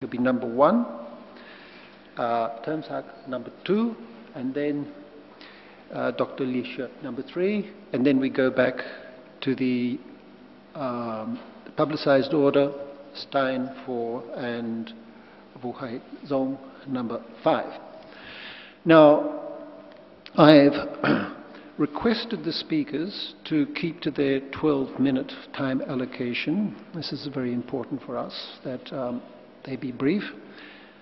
will be number 1, Termsak number 2, and then Dr. LESZEK number 3, and then we go back to the publicized order, Stein 4 and Wuhai Zong number 5. Now, I've requested the speakers to keep to their 12-minute time allocation. This is very important for us, that they be brief,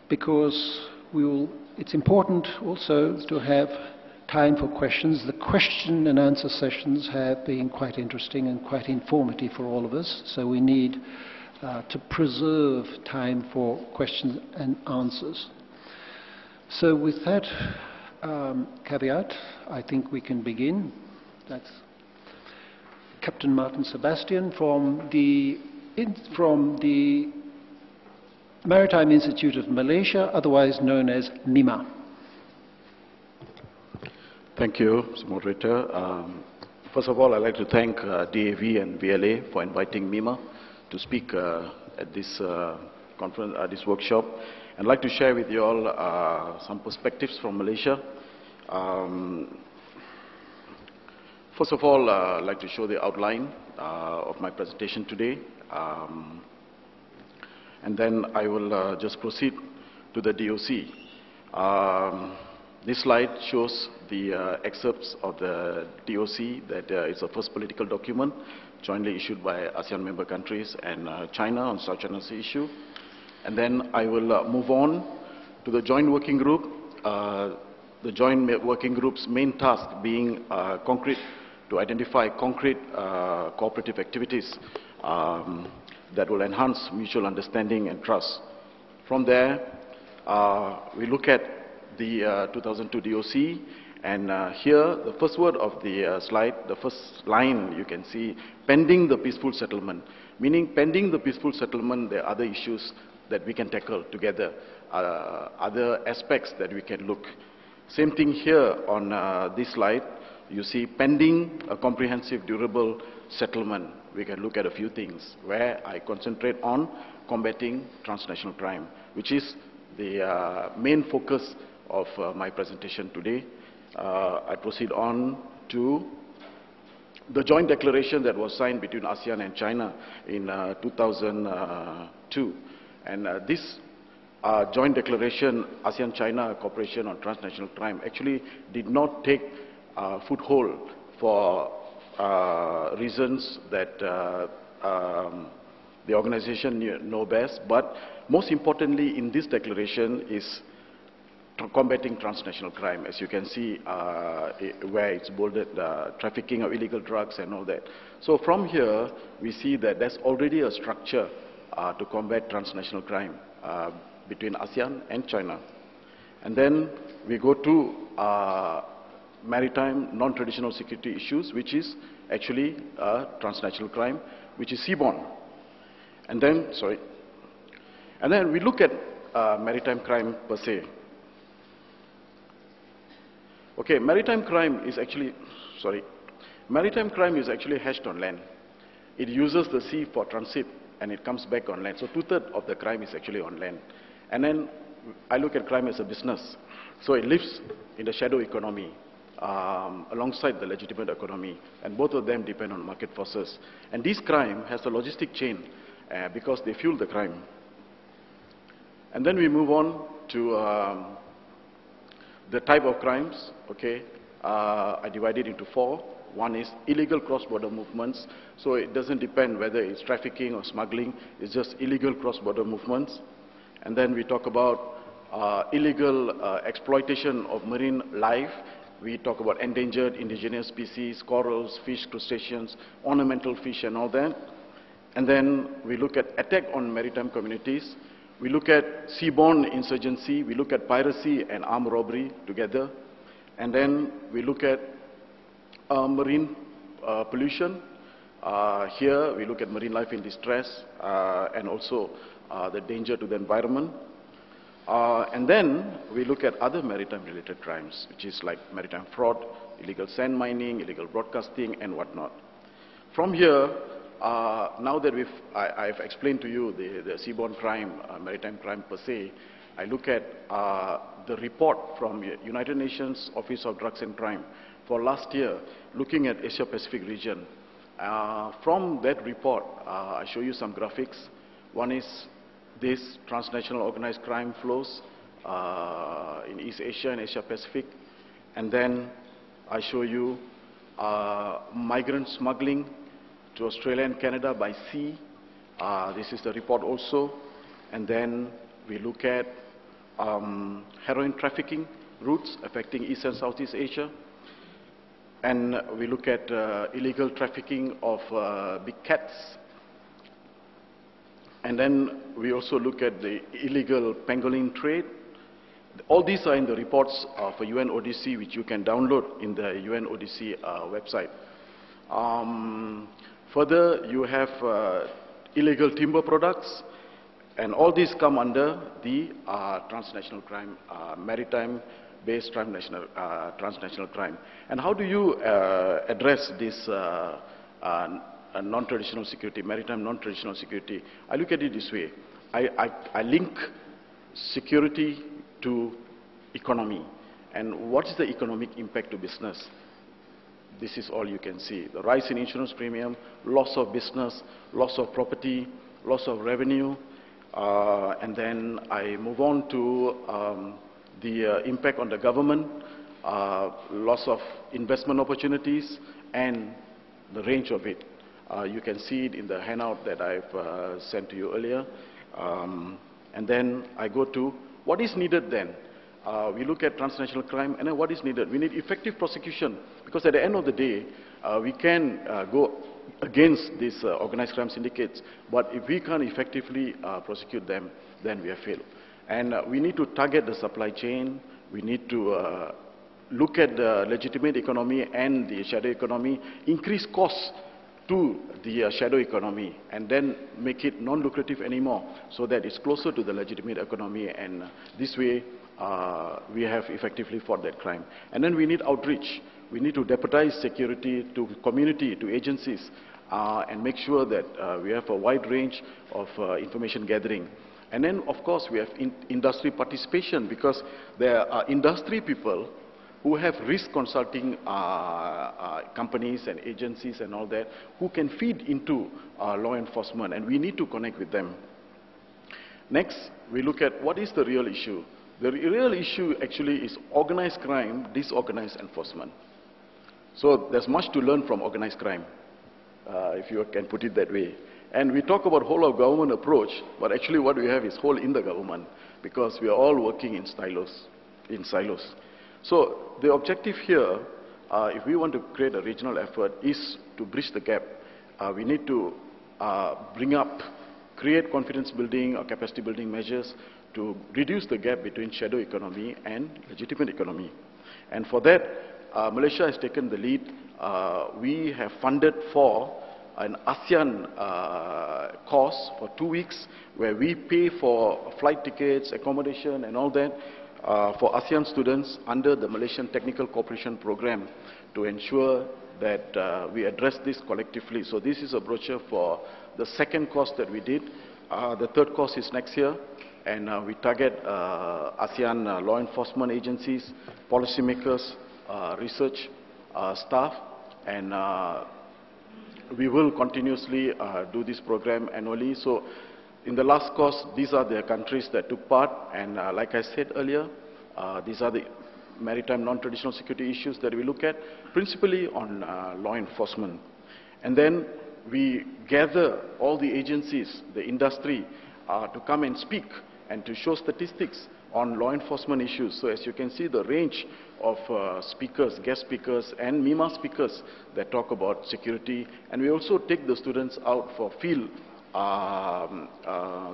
because it's important also to have time for questions. The question and answer sessions have been quite interesting and quite informative for all of us, so we need to preserve time for questions and answers. So with that caveat, I think we can begin. That's Captain Martin Sebastian from the Maritime Institute of Malaysia, otherwise known as MIMA. Thank you, Mr. Moderator. First of all, I'd like to thank DAV and VLA for inviting MIMA to speak at this conference, this workshop. I'd like to share with you all some perspectives from Malaysia. First of all, I'd like to show the outline of my presentation today. And then I will just proceed to the DOC. This slide shows the excerpts of the DOC, that it's the first political document jointly issued by ASEAN member countries and China on South China Sea issue. And then I will move on to the joint working group. The joint working group's main task being to identify concrete cooperative activities that will enhance mutual understanding and trust. From there, we look at the 2002 DOC, and here the first word of the slide, the first line you can see, pending the peaceful settlement. Meaning pending the peaceful settlement, there are other issues that we can tackle together, other aspects that we can look. Same thing here on this slide, you see pending a comprehensive durable settlement. We can look at a few things where I concentrate on combating transnational crime, which is the main focus of my presentation today. I proceed on to the joint declaration that was signed between ASEAN and China in 2002. And this joint declaration, ASEAN-China Cooperation on Transnational Crime, actually did not take foothold for reasons that the organization know best, but most importantly in this declaration is combating transnational crime, as you can see where it's bolded, trafficking of illegal drugs and all that. So from here, we see that there's already a structure to combat transnational crime between ASEAN and China. And then we go to maritime non-traditional security issues, which is actually transnational crime, which is seaborne. And then, we look at maritime crime per se. Okay, maritime crime is actually hatched on land. It uses the sea for transit and it comes back on land. So 2/3 of the crime is actually on land. And then I look at crime as a business. So it lives in the shadow economy alongside the legitimate economy, and both of them depend on market forces. And this crime has a logistic chain because they fuel the crime. And then we move on to the type of crimes. Okay, I divide it into 4. One is illegal cross-border movements. So it doesn't depend whether it's trafficking or smuggling. It's just illegal cross-border movements. And then we talk about illegal exploitation of marine life. We talk about endangered indigenous species, corals, fish, crustaceans, ornamental fish and all that. And then we look at attack on maritime communities. We look at seaborne insurgency. We look at piracy and armed robbery together. And then we look at marine pollution. Here we look at marine life in distress and also the danger to the environment. And then we look at other maritime-related crimes, which is like maritime fraud, illegal sand mining, illegal broadcasting, and whatnot. From here, now that I've explained to you the seaborne crime, maritime crime per se, I look at the report from United Nations Office of Drugs and Crime for last year, looking at Asia-Pacific region. From that report, I show you some graphics. One is this transnational organized crime flows in East Asia and Asia-Pacific. And then I show you migrant smuggling to Australia and Canada by sea. This is the report also. And then we look at heroin trafficking routes affecting East and Southeast Asia. And we look at illegal trafficking of big cats. And then we also look at the illegal pangolin trade. All these are in the reports for UNODC, which you can download in the UNODC website. Further, you have illegal timber products, and all these come under the transnational crime, maritime-based transnational crime. And how do you address this non-traditional security, maritime non-traditional security? I look at it this way. I link security to economy. And what is the economic impact to business? This is all you can see. The rise in insurance premium, loss of business, loss of property, loss of revenue. And then I move on to the impact on the government, loss of investment opportunities, and the range of it. You can see it in the handout that I've sent to you earlier. And then I go to what is needed then. We look at transnational crime, and then what is needed? We need effective prosecution, because at the end of the day, we can go against these organized crime syndicates, but if we can't effectively prosecute them, then we have failed. And we need to target the supply chain. We need to look at the legitimate economy and the shadow economy, increase costs to the shadow economy, and then make it non-lucrative anymore, so that it's closer to the legitimate economy, and this way we have effectively fought that crime. And then we need outreach. We need to deputize security to community, to agencies, and make sure that we have a wide range of information gathering. And then, of course, we have industry participation, because there are industry people who have risk consulting companies and agencies and all that, who can feed into law enforcement, and we need to connect with them. Next, we look at what is the real issue. The real issue actually is organized crime, disorganized enforcement. So there's much to learn from organized crime, if you can put it that way. And we talk about whole of government approach, but actually what we have is whole in the government, because we are all working in silos. So the objective here, if we want to create a regional effort, is to bridge the gap. We need to create confidence building or capacity building measures to reduce the gap between shadow economy and legitimate economy. And for that, Malaysia has taken the lead. We have funded for an ASEAN course for 2 weeks, where we pay for flight tickets, accommodation, and all that for ASEAN students under the Malaysian Technical Cooperation Program, to ensure that we address this collectively. So this is a brochure for the second course that we did. The third course is next year, and we target ASEAN law enforcement agencies, policymakers, research staff, and we will continuously do this program annually. So in the last course, these are the countries that took part, and like I said earlier, these are the maritime non-traditional security issues that we look at, principally on law enforcement. And then we gather all the agencies, the industry, to come and speak and to show statistics on law enforcement issues. So as you can see, the range of speakers, guest speakers, and MIMA speakers that talk about security. And we also take the students out for field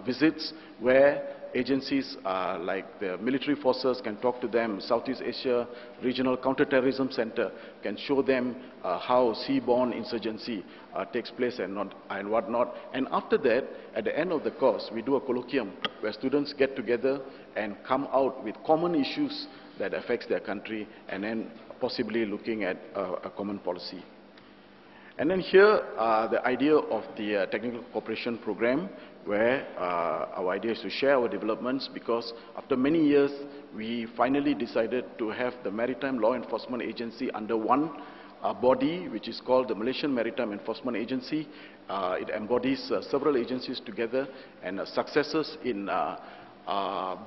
visits, where agencies like the military forces can talk to them. Southeast Asia Regional Counterterrorism Center can show them how seaborne insurgency takes place and whatnot. And after that, at the end of the course, we do a colloquium where students get together and come out with common issues that affects their country, and then possibly looking at a common policy. And then here, the idea of the technical cooperation program, where our idea is to share our developments, because after many years, we finally decided to have the Maritime Law Enforcement Agency under one body, which is called the Malaysian Maritime Enforcement Agency. It embodies several agencies together and successes in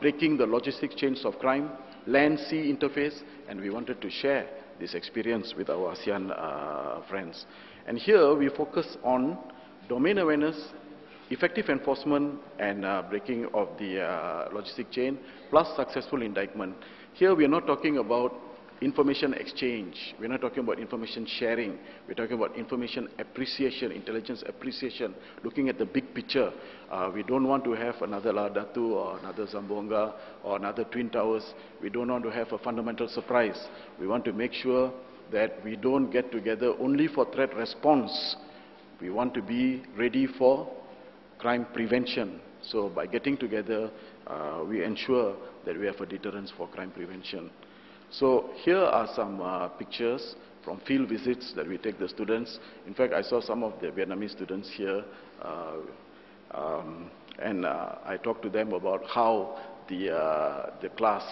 breaking the logistic chains of crime, land-sea interface, and we wanted to share this experience with our ASEAN friends. And here we focus on domain awareness, effective enforcement, and breaking of the logistic chain, plus successful indictment. Here we are not talking about information exchange. We're not talking about information sharing. We're talking about information appreciation, intelligence appreciation, looking at the big picture. We don't want to have another Ladatu or another Zamboanga or another Twin Towers. We don't want to have a fundamental surprise. We want to make sure that we don't get together only for threat response. We want to be ready for crime prevention. So by getting together, we ensure that we have a deterrence for crime prevention. So here are some pictures from field visits that we take the students. In fact, I saw some of the Vietnamese students here, and I talked to them about how the class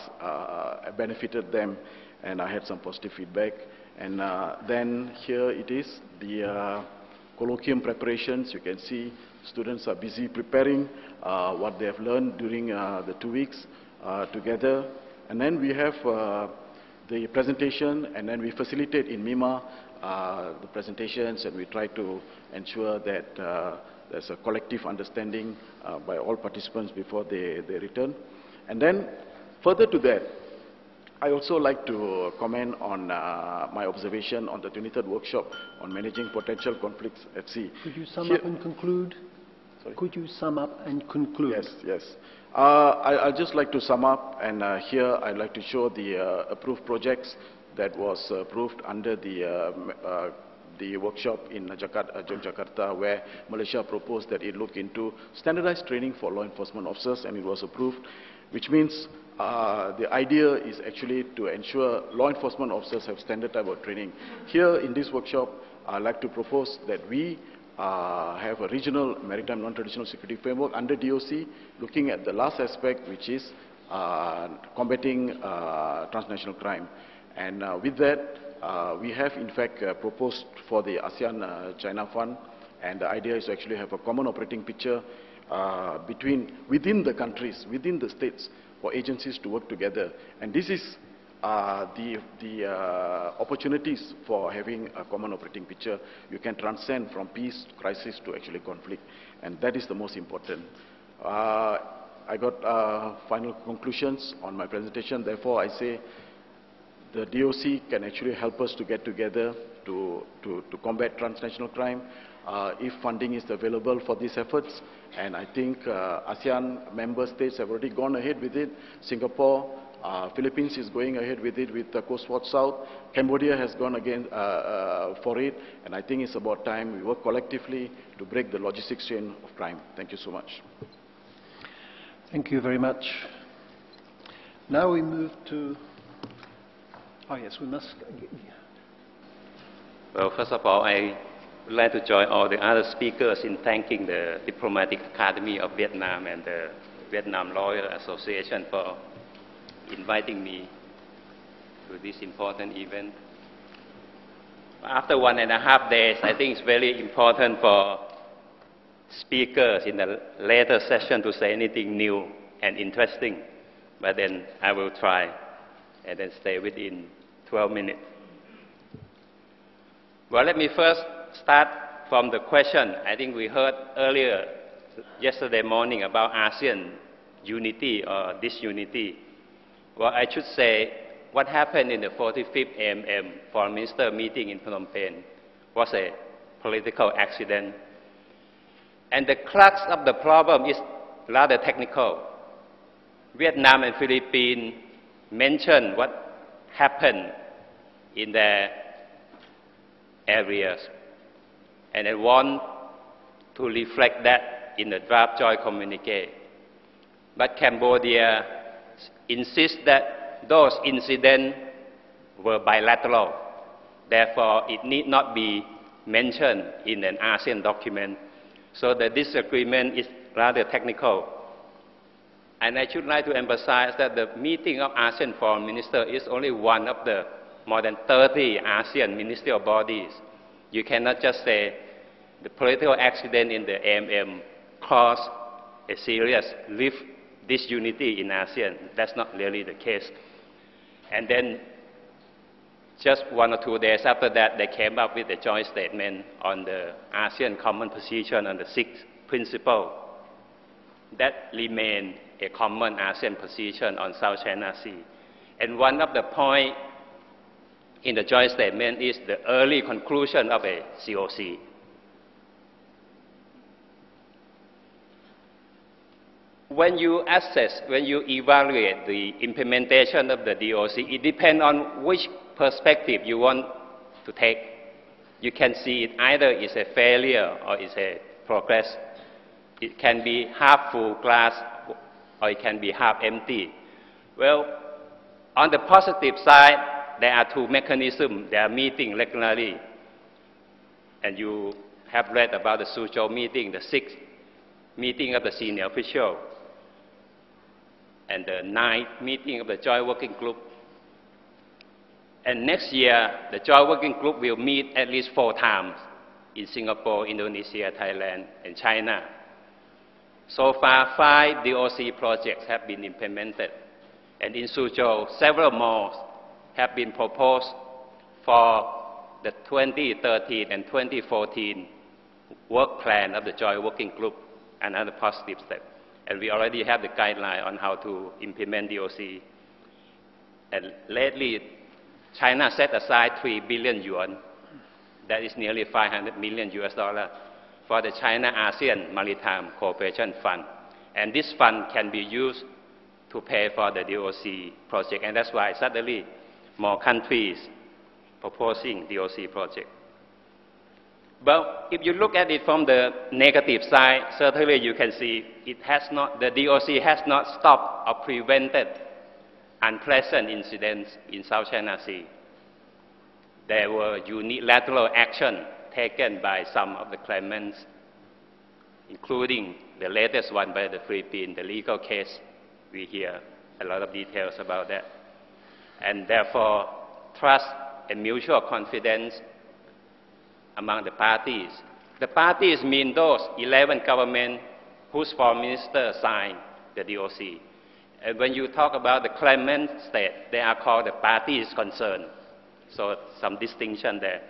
benefited them, and I had some positive feedback. And then here it is, the colloquium preparations. You can see students are busy preparing what they have learned during the 2 weeks together. And then we have the presentation, and then we facilitate in MIMA the presentations, and we try to ensure that there's a collective understanding by all participants before they return. And then further to that, I also like to comment on my observation on the 23rd workshop on managing potential conflicts at sea. Could you sum up and conclude? Sorry? Could you sum up and conclude? Yes, yes. I'd just like to sum up, and here I'd like to show the approved projects that was approved under the workshop in Jakarta, where Malaysia proposed that it look into standardized training for law enforcement officers, and it was approved, which means the idea is actually to ensure law enforcement officers have standard type of training. Here in this workshop, I'd like to propose that we have a regional maritime non-traditional security framework under DOC, looking at the last aspect, which is combating transnational crime. And with that, we have in fact proposed for the ASEAN-China Fund, and the idea is to actually have a common operating picture within the countries, within the states, for agencies to work together. And this is the opportunities for having a common operating picture. You can transcend from peace, crisis to actually conflict, and that is the most important. I got final conclusions on my presentation. Therefore, I say the DOC can actually help us to get together to combat transnational crime if funding is available for these efforts. And I think ASEAN member states have already gone ahead with it. Singapore, Philippines is going ahead with it with Coast Watch South. Cambodia has gone again for it. And I think it's about time we work collectively to break the logistics chain of crime. Thank you so much. Thank you very much. Now we move to... Oh yes, we must... Well, first of all, I would like to join all the other speakers in thanking the Diplomatic Academy of Vietnam and the Vietnam Lawyer Association for inviting me to this important event. After 1.5 days, I think it's very important for speakers in the later session to say anything new and interesting, but then I will try and then stay within 12 minutes. Well, let me first start from the question I think we heard earlier yesterday morning about ASEAN unity or disunity. Well, I should say what happened in the 45th AMM Foreign Minister meeting in Phnom Penh was a political accident. And the crux of the problem is rather technical. Vietnam and Philippines mentioned what happened in their areas, and I want to reflect that in the draft joint communique. But Cambodia insists that those incidents were bilateral, therefore it need not be mentioned in an ASEAN document. So the disagreement is rather technical. And I should like to emphasize that the meeting of ASEAN foreign ministers is only one of the more than 30 ASEAN ministerial bodies. You cannot just say the political accident in the AMM caused a serious lift disunity in ASEAN. That's not really the case. And then just 1 or 2 days after that, they came up with a joint statement on the ASEAN common position on the 6th principle. That remained a common ASEAN position on South China Sea. And one of the points in the joint statement is the early conclusion of a COC. When you assess, when you evaluate the implementation of the DOC, it depends on which perspective you want to take. You can see it either is a failure or is a progress. It can be half full glass or it can be half empty. Well, on the positive side, there are 2 mechanisms. They are meeting regularly. And you have read about the Suzhou meeting, the 6th meeting of the senior official, and the 9th meeting of the Joint Working Group. And next year, the Joint Working Group will meet at least 4 times in Singapore, Indonesia, Thailand, and China. So far, 5 DOC projects have been implemented. And in Suzhou, several more have been proposed for the 2013 and 2014 work plan of the Joint Working Group, another positive step. And we already have the guideline on how to implement DOC. And lately, China set aside 3 billion yuan, that is nearly $500 million for the China-ASEAN Maritime Cooperation Fund. And this fund can be used to pay for the DOC project, and that's why suddenly more countries proposing DOC project. But if you look at it from the negative side, certainly you can see the DOC has not stopped or prevented unpleasant incidents in South China Sea. There were unilateral action taken by some of the claimants, including the latest one by the Philippines, the legal case. We hear a lot of details about that. And therefore, trust and mutual confidence among the parties. The parties mean those 11 governments whose foreign ministers signed the DOC. And when you talk about the claimant state, they are called the parties concerned. So some distinction there.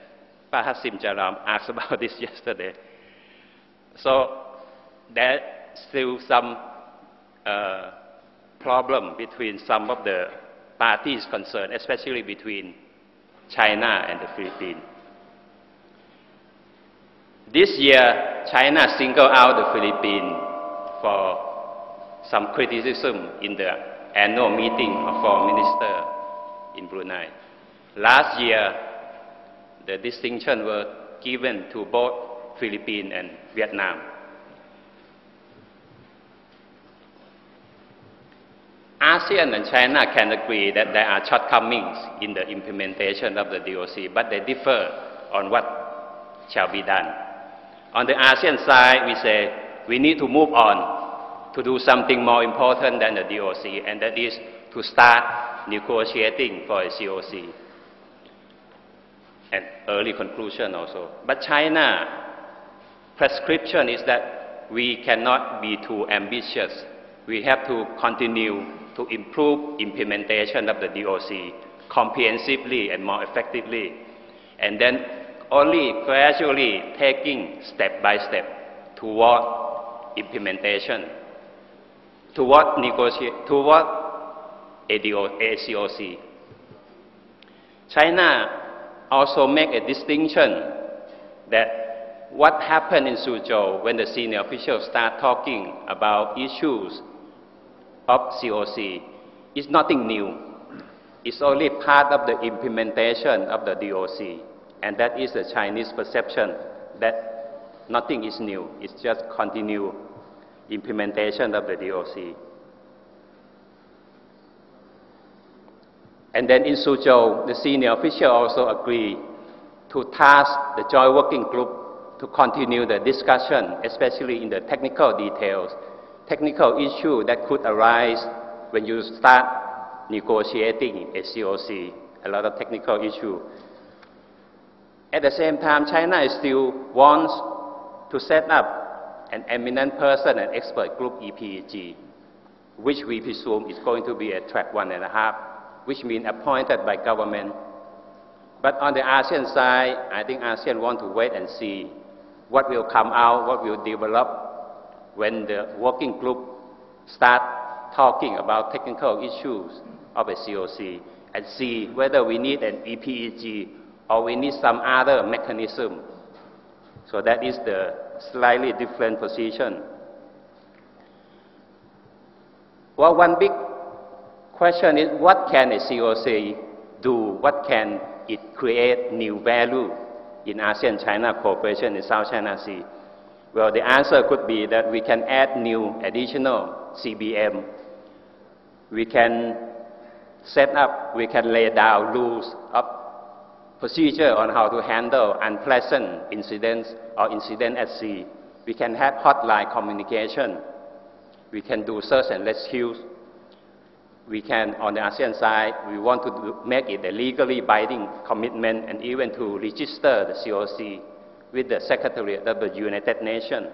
Pahasim Jaram asked about this yesterday. So there's still some problem between some of the parties concerned, especially between China and the Philippines. This year, China singled out the Philippines for some criticism in the annual meeting of foreign ministers in Brunei. Last year, the distinction was given to both Philippines and Viet Nam. ASEAN and China can agree that there are shortcomings in the implementation of the DOC, but they differ on what shall be done. On the ASEAN side, we say we need to move on to do something more important than the DOC, and that is to start negotiating for a COC. And early conclusion also. But China prescription is that we cannot be too ambitious. We have to continue to improve implementation of the DOC comprehensively and more effectively, and then only gradually taking step by step toward implementation, toward a COC. China also make a distinction that what happened in Suzhou when the senior officials start talking about issues of COC is nothing new. It's only part of the implementation of the DOC, and that is the Chinese perception that nothing is new. It's just continued implementation of the DOC. And then in Suzhou, the senior official also agreed to task the joint working group to continue the discussion, especially in the technical details, technical issue that could arise when you start negotiating a COC, a lot of technical issue. At the same time, China still wants to set up an eminent person and expert group EPEG, which we presume is going to be a track 1.5, which means appointed by government. But on the ASEAN side, I think ASEAN want to wait and see what will come out, what will develop when the working group start talking about technical issues of a COC and see whether we need an EPEG or we need some other mechanism. So that is the slightly different position. Well, one big question is, what can a COC do? What can it create new value in ASEAN-China cooperation in South China Sea? Well, the answer could be that we can add new additional CBM. We can set up, we can lay down rules of procedure on how to handle unpleasant incidents or incident at sea. We can have hotline communication. We can do search and rescue. We can, on the ASEAN side, we want to make it a legally binding commitment and even to register the COC with the Secretariat of the United Nations.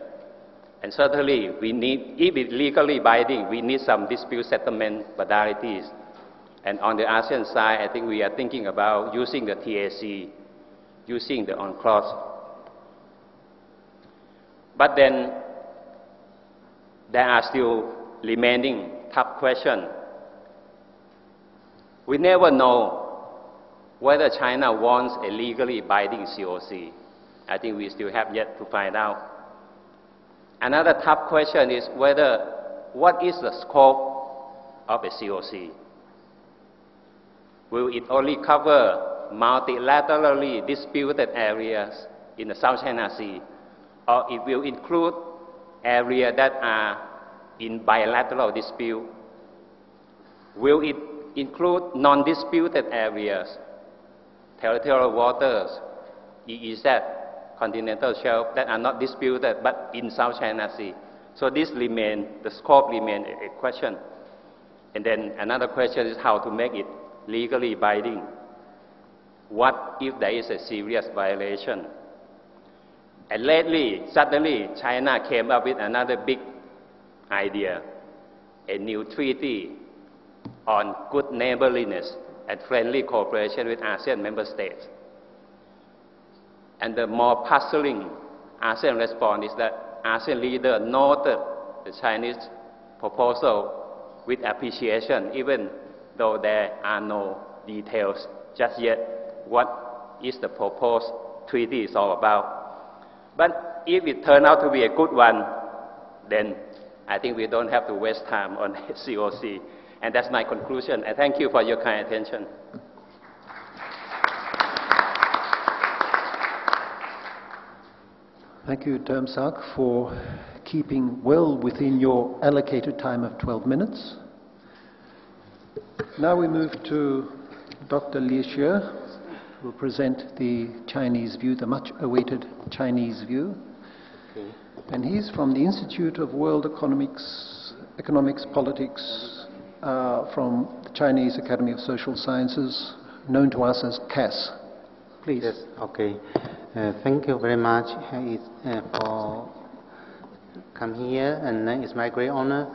And certainly, we need, if it's legally binding, we need some dispute settlement modalities. And on the ASEAN side, I think we are thinking about using the TAC, using the UNCLOS. But then, there are still remaining tough questions. We never know whether China wants a legally binding COC. I think we still have yet to find out. Another tough question is whether, what is the scope of a COC? Will it only cover multilaterally disputed areas in the South China Sea, or it will include areas that are in bilateral dispute? Will it include non-disputed areas, territorial waters, EEZ, continental shelf that are not disputed but in South China Sea? So this remains, the scope remains a question. And then another question is how to make it legally binding. What if there is a serious violation? And lately, suddenly, China came up with another big idea, a new treaty on good neighborliness and friendly cooperation with ASEAN member states. And the more puzzling ASEAN response is that ASEAN leaders noted the Chinese proposal with appreciation, even though there are no details just yet what is the proposed treaty is all about. But if it turns out to be a good one, then I think we don't have to waste time on COC. And that's my conclusion. And thank you for your kind attention. Thank you, Term Sak, for keeping well within your allocated time of 12 minutes. Now we move to Dr. LESZEK, who will present the Chinese view, the much-awaited Chinese view. Okay. And he's from the Institute of World Economics Politics, from the Chinese Academy of Social Sciences, known to us as CAS. Please. Yes, okay. Thank you very much for coming here, and it's my great honor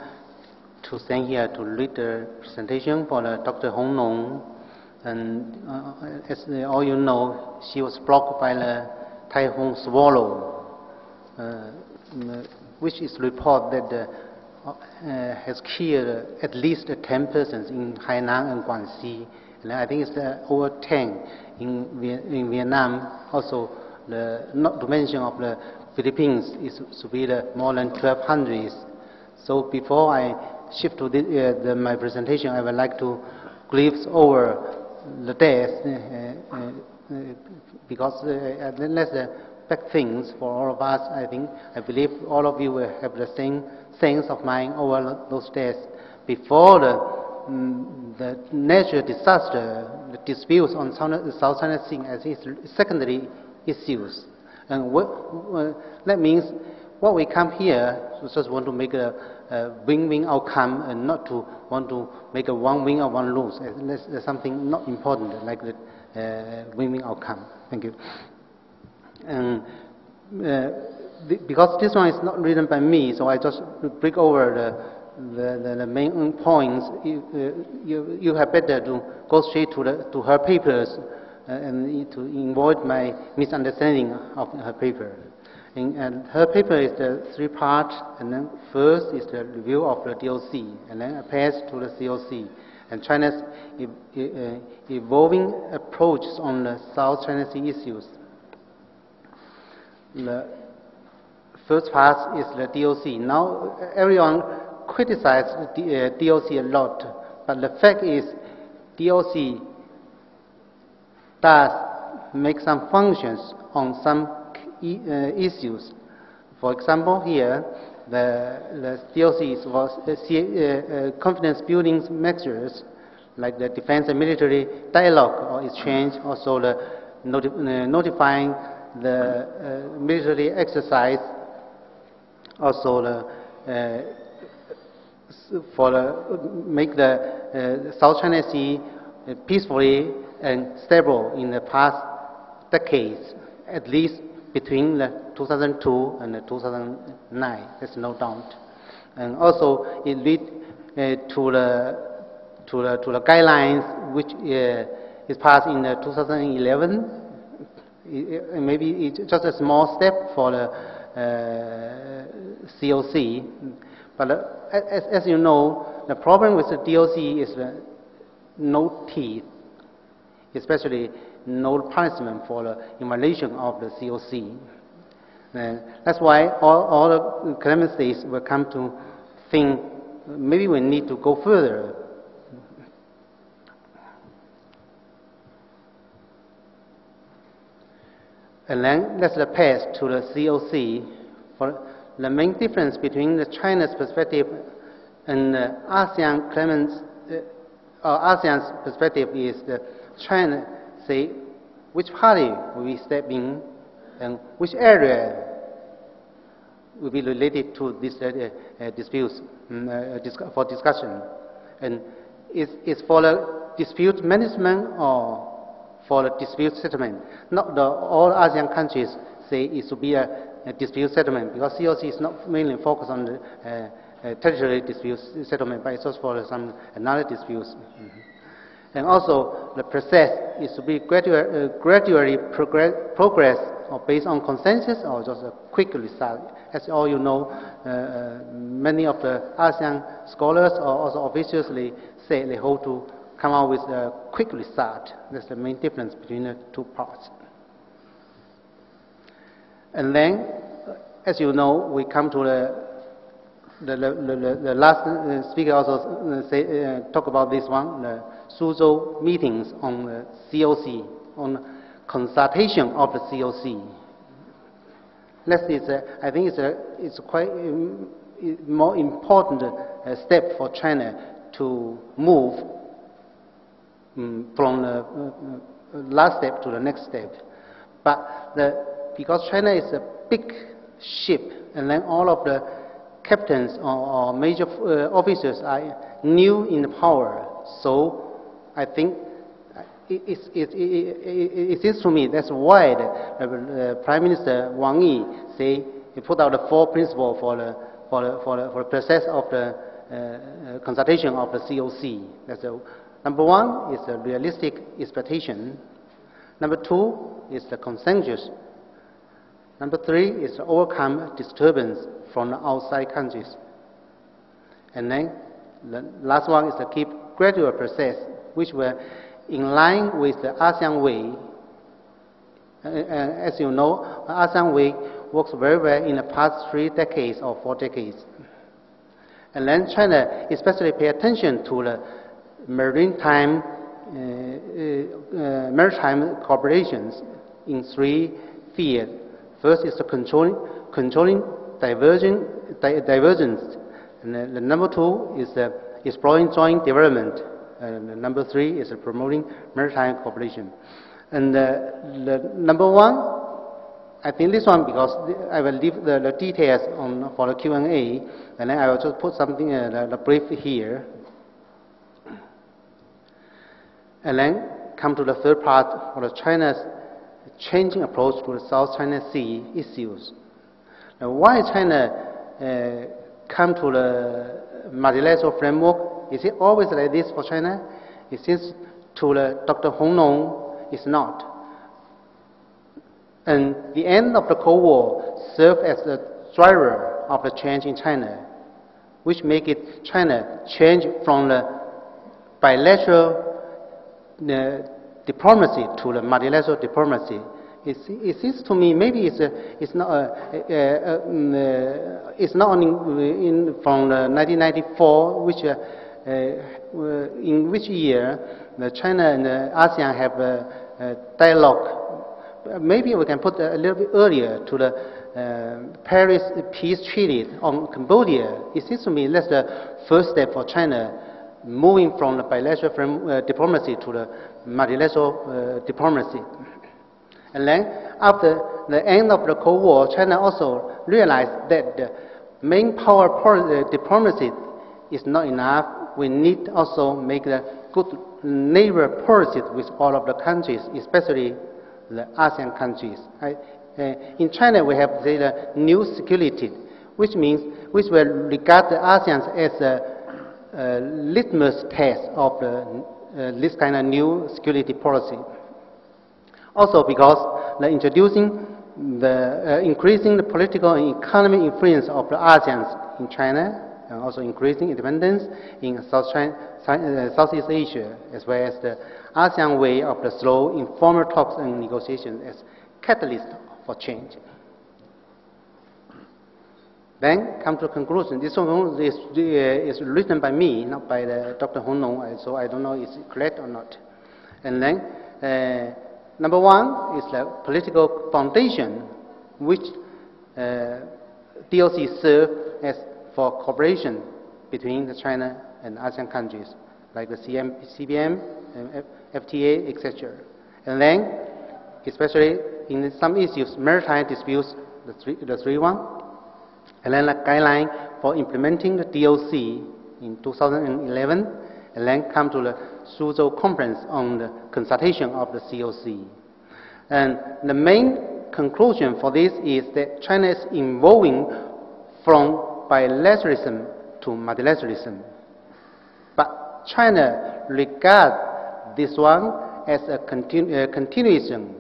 to stand here to read the presentation for Dr. Hong Nong. And as all you know, she was blocked by the Typhoon Swallow, which is reported that has killed at least 10 persons in Hainan and Guangxi. And I think it's over 10 in Viet Nam. Also, not to mention of the Philippines, is to be more than 1,200. So before I shift to my presentation, I would like to glimpse over the deaths, because that's the big things for all of us. I believe all of you will have the same sense of mind over those deaths. Before the natural disaster, the disputes on South China Sea as its secondary issues. And that means what we come here, we just want to make a win-win outcome and not to want to make a one win or one lose. There's something not important like the win-win outcome. Thank you. And because this one is not written by me, so I just break over the main points. You have better to go straight to her papers and to avoid my misunderstanding of her paper. And her paper is the 3 parts, and then first is the review of the DOC, and then a pass to the COC, and China's evolving approaches on the South China Sea issues. The first part is the DOC. Now, everyone criticizes the DOC a lot, but the fact is DOC does make some functions on some issues. For example, here, the DOC was confidence building measures like the defense and military dialogue or exchange, also the notifying the military exercise, also the make the South China Sea peacefully and stable in the past decades, at least between the 2002 and the 2009. There's no doubt. And also it lead to the guidelines which is passed in the 2011. Maybe it's just a small step for the COC, but as you know, the problem with the DOC is no teeth, especially no punishment for the violation of the COC. That's why all the climate states will come to think maybe we need to go further. And then let's pass to the COC. For the main difference between the China's perspective and the ASEAN's perspective is that China say which party will we step in and which area will be related to these disputes for discussion. And is for the dispute management or for the dispute settlement? Not all ASEAN countries say it should be a dispute settlement, because COC is not mainly focused on the territory dispute settlement, but it's also for some another disputes. And also, the process is to be gradually progress or based on consensus or just a quick result. As all you know, many of the ASEAN scholars or also officials say they hope to come out with a quick result. That's the main difference between the 2 parts. And then, as you know, we come to the last speaker also talk about this one, the Suzhou meetings on the COC, on consultation of the COC. I think it's quite more important step for China to move from the last step to the next step. But because China is a big ship, and then all of the captains or major officers are new in the power, so I think it seems to me that's why the Prime Minister Wang Yi say he put out the 4 principles for the process of the consultation of the COC. That's number 1 is the realistic expectation. Number 2 is the consensus. Number 3 is to overcome disturbance from the outside countries. And then the last one is to keep gradual process, which were in line with the ASEAN way. As you know, the ASEAN way works very well in the past 3 decades or 4 decades. And then China especially pay attention to the maritime cooperations in 3 fields. First is the controlling divergence, and the number 2 is the exploring joint development. And number 3 is promoting maritime cooperation. And the number 1, I think this one, because I will leave the details for the Q&A, and then I will just put something, the brief here. And then come to the third part of China's changing approach to the South China Sea issues. Now, why China come to the multilateral framework? Is it always like this for China? It seems to Dr. Hong Nong, it's not. And the end of the Cold War served as the driver of the change in China, which make it China change from the bilateral diplomacy to the multilateral diplomacy. It seems to me maybe it's not only from 1994, which in which year China and ASEAN have a dialogue. Maybe we can put a little bit earlier to the Paris Peace Treaty on Cambodia. It seems to me that's the first step for China, moving from the bilateral diplomacy to the multilateral diplomacy. And then, after the end of the Cold War, China also realized that the main power diplomacy is not enough. We need also make a good neighbor policy with all of the countries, especially the ASEAN countries. In China, we have the new security, which will regard the ASEAN as a litmus test of this kind of new security policy. Also, because increasing the political and economic influence of the ASEAN in China, and also increasing independence in Southeast Asia, as well as the ASEAN way of the slow, informal talks and negotiations as catalyst for change. Then come to conclusion. This one is written by me, not by Dr. Hong Nong, so I don't know if it's correct or not. And then number 1 is the political foundation, which DOC serve as for cooperation between the China and ASEAN countries, like the CBM, FTA, etc. And then, especially in some issues, maritime disputes, the 3-1, and then a guideline for implementing the DOC in 2011, and then come to the Suzhou Conference on the consultation of the COC. And the main conclusion for this is that China is evolving from bilateralism to multilateralism. But China regards this one as a continuation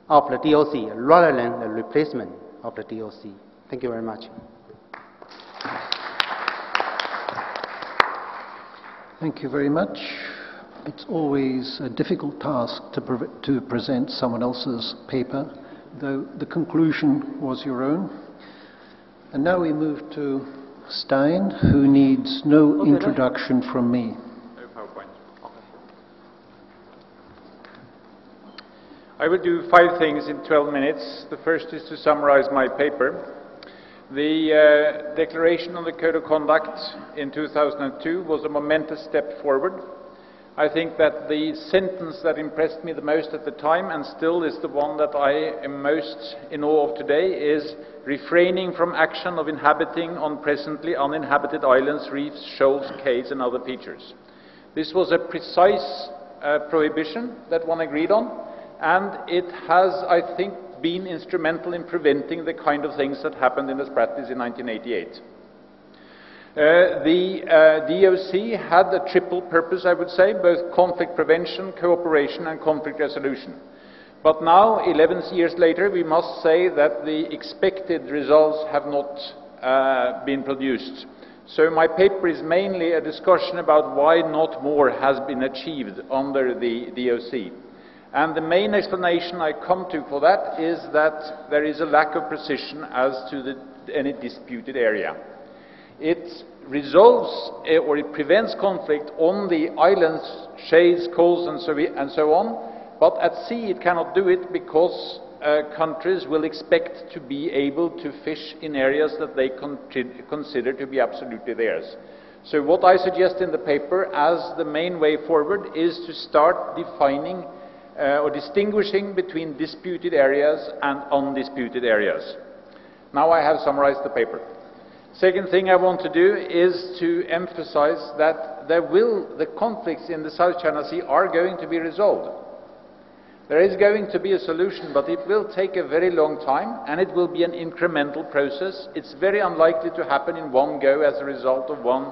of the DOC rather than the replacement of the DOC. Thank you very much. Thank you very much. It's always a difficult task to present someone else's paper, though the conclusion was your own. And now we move to Stein, who needs no introduction from me. No PowerPoint. Okay. I will do 5 things in 12 minutes. The first is to summarize my paper. The declaration on the Code of Conduct in 2002 was a momentous step forward. I think that the sentence that impressed me the most at the time, and still is the one that I am most in awe of today, is refraining from action of inhabiting on presently uninhabited islands, reefs, shoals, cays, and other features. This was a precise prohibition that one agreed on, and it has, I think, been instrumental in preventing the kind of things that happened in the Spratlys in 1988. The DOC had a triple purpose, I would say, both conflict prevention, cooperation, and conflict resolution. But now, 11 years later, we must say that the expected results have not been produced. So my paper is mainly a discussion about why not more has been achieved under the DOC. And the main explanation I come to for that is that there is a lack of precision as to any disputed area. It resolves or it prevents conflict on the islands, shades, coals, and so on, but at sea it cannot do it because countries will expect to be able to fish in areas that they consider to be absolutely theirs. So what I suggest in the paper as the main way forward is to start defining or distinguishing between disputed areas and undisputed areas. Now I have summarized the paper. Second thing I want to do is to emphasize that the conflicts in the South China Sea are going to be resolved. There is going to be a solution, but it will take a very long time, and it will be an incremental process. It's very unlikely to happen in one go as a result of one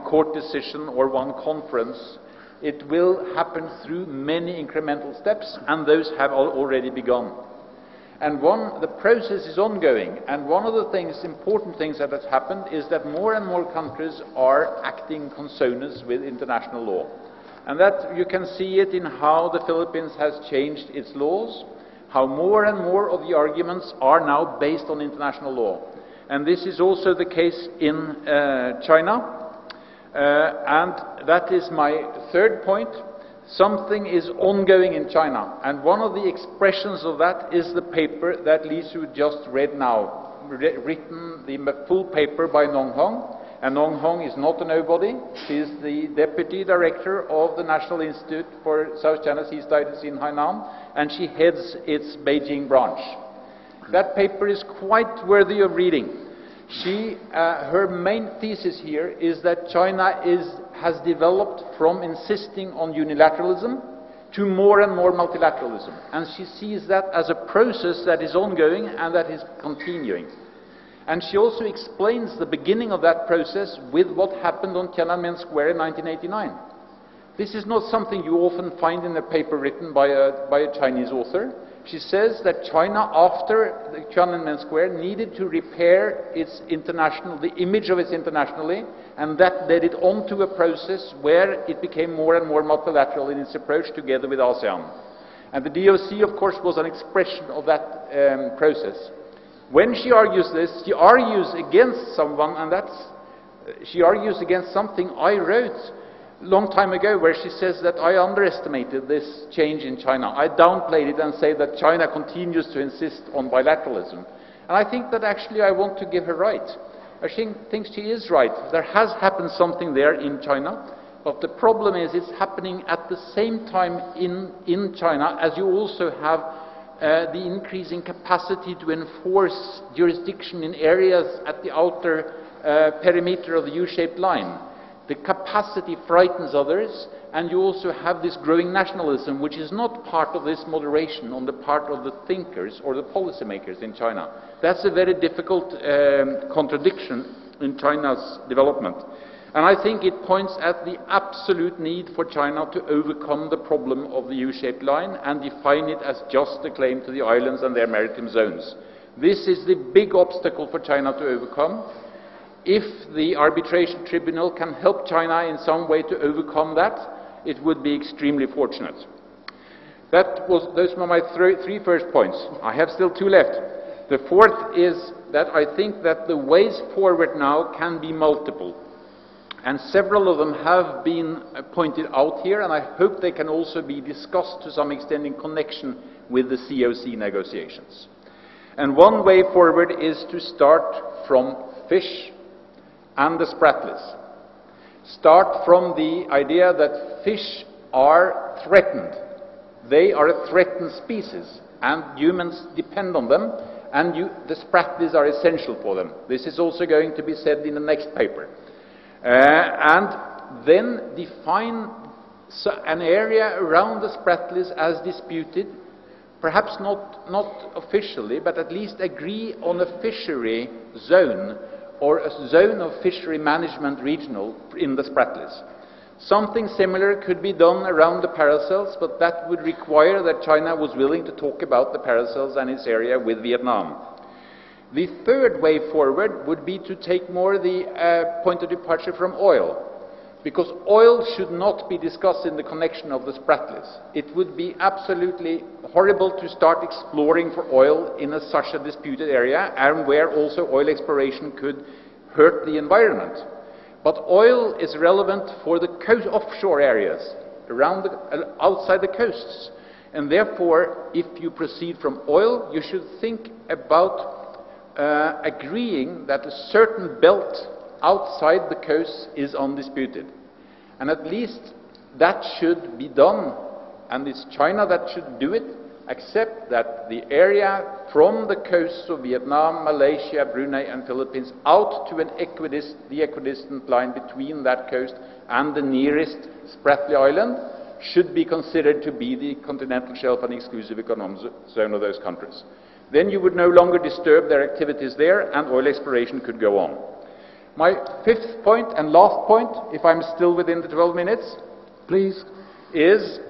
court decision or one conference. It will happen through many incremental steps, and those have already begun. And the process is ongoing, and one of the important things that has happened is that more and more countries are acting consonance with international law. And that you can see it in how the Philippines has changed its laws, how more and more of the arguments are now based on international law. And this is also the case in China. And that is my third point. Something is ongoing in China. And one of the expressions of that is the paper that LESZEK just read now, written the full paper by NONG. And NONG is not a nobody. She is the Deputy Director of the National Institute for South China Sea Studies in Hainan, and she heads its Beijing branch. That paper is quite worthy of reading. Her main thesis here is that China has developed from insisting on unilateralism to more and more multilateralism. And she sees that as a process that is ongoing and that is continuing. And she also explains the beginning of that process with what happened on Tiananmen Square in 1989. This is not something you often find in a paper written by a Chinese author. She says that China, after the Tiananmen Square, needed to repair the image of its internationally, and that led it on to a process where it became more and more multilateral in its approach together with ASEAN. And the DOC, of course, was an expression of that process. When she argues this, she argues against someone, and she argues against something I wrote a long time ago, where she says that I underestimated this change in China. I downplayed it and say that China continues to insist on bilateralism. And I think that actually I want to give her right. I think she is right. There has happened something there in China, but the problem is it's happening at the same time in China as you also have the increasing capacity to enforce jurisdiction in areas at the outer perimeter of the U-shaped line. The capacity frightens others, and you also have this growing nationalism, which is not part of this moderation on the part of the thinkers or the policymakers in China. That's a very difficult contradiction in China's development. And I think it points at the absolute need for China to overcome the problem of the U-shaped line and define it as just a claim to the islands and their maritime zones. This is the big obstacle for China to overcome. If the arbitration tribunal can help China in some way to overcome that, it would be extremely fortunate. Those were my three first points. I have still two left. The fourth is that I think that the ways forward now can be multiple. And several of them have been pointed out here, and I hope they can also be discussed to some extent in connection with the COC negotiations. And one way forward is to start from fish and the spratlys. Start from the idea that fish are threatened. They are a threatened species, and humans depend on them, and the spratlys are essential for them. This is also going to be said in the next paper. And then define an area around the spratlys as disputed, perhaps not officially, but at least agree on a fishery zone or a zone of fishery management regional in the spratlys. Something similar could be done around the paracels, but that would require that China was willing to talk about the paracels and its area with Viet Nam. The third way forward would be to take more the point of departure from oil, because oil should not be discussed in the connection of the spratlys. It would be absolutely horrible to start exploring for oil in such a disputed area, and where also oil exploration could hurt the environment. But oil is relevant for the offshore areas, outside the coasts. And therefore, if you proceed from oil, you should think about agreeing that a certain belt outside the coast is undisputed. And at least that should be done, and it's China that should do it, except that the area from the coasts of Vietnam, Malaysia, Brunei and Philippines out to the equidistant line between that coast and the nearest Spratly Island should be considered to be the continental shelf and exclusive economic zone of those countries. Then you would no longer disturb their activities there, and oil exploration could go on. My fifth point and last point, if I'm still within the 12 minutes, Please. is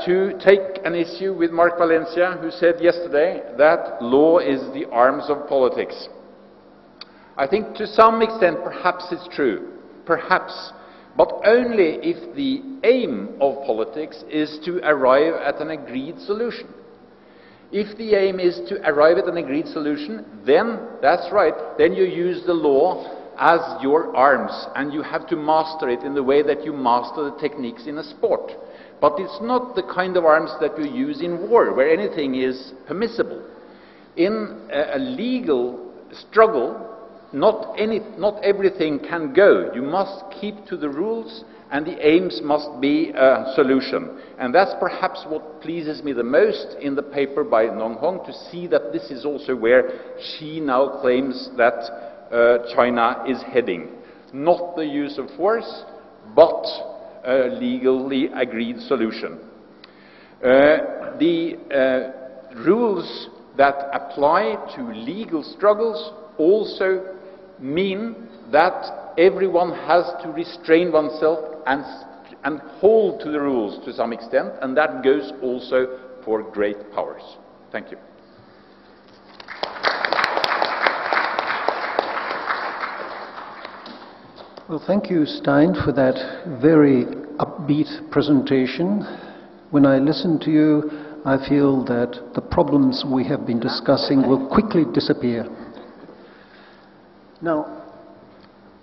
to take an issue with Mark Valencia, who said yesterday that law is the arms of politics. I think to some extent perhaps it's true, perhaps, but only if the aim of politics is to arrive at an agreed solution. If the aim is to arrive at an agreed solution, then, that's right, then you use the law as your arms, and you have to master it in the way that you master the techniques in a sport. But it's not the kind of arms that you use in war, where anything is permissible. In a legal struggle, not everything can go. You must keep to the rules, and the aims must be a solution. And that's perhaps what pleases me the most in the paper by NONG, to see that this is also where she now claims that China is heading. Not the use of force, but a legally agreed solution. The rules that apply to legal struggles also mean that everyone has to restrain oneself and hold to the rules to some extent, and that goes also for great powers. Thank you. Well, thank you, Stein, for that very upbeat presentation. When I listen to you, I feel that the problems we have been discussing will quickly disappear. Now,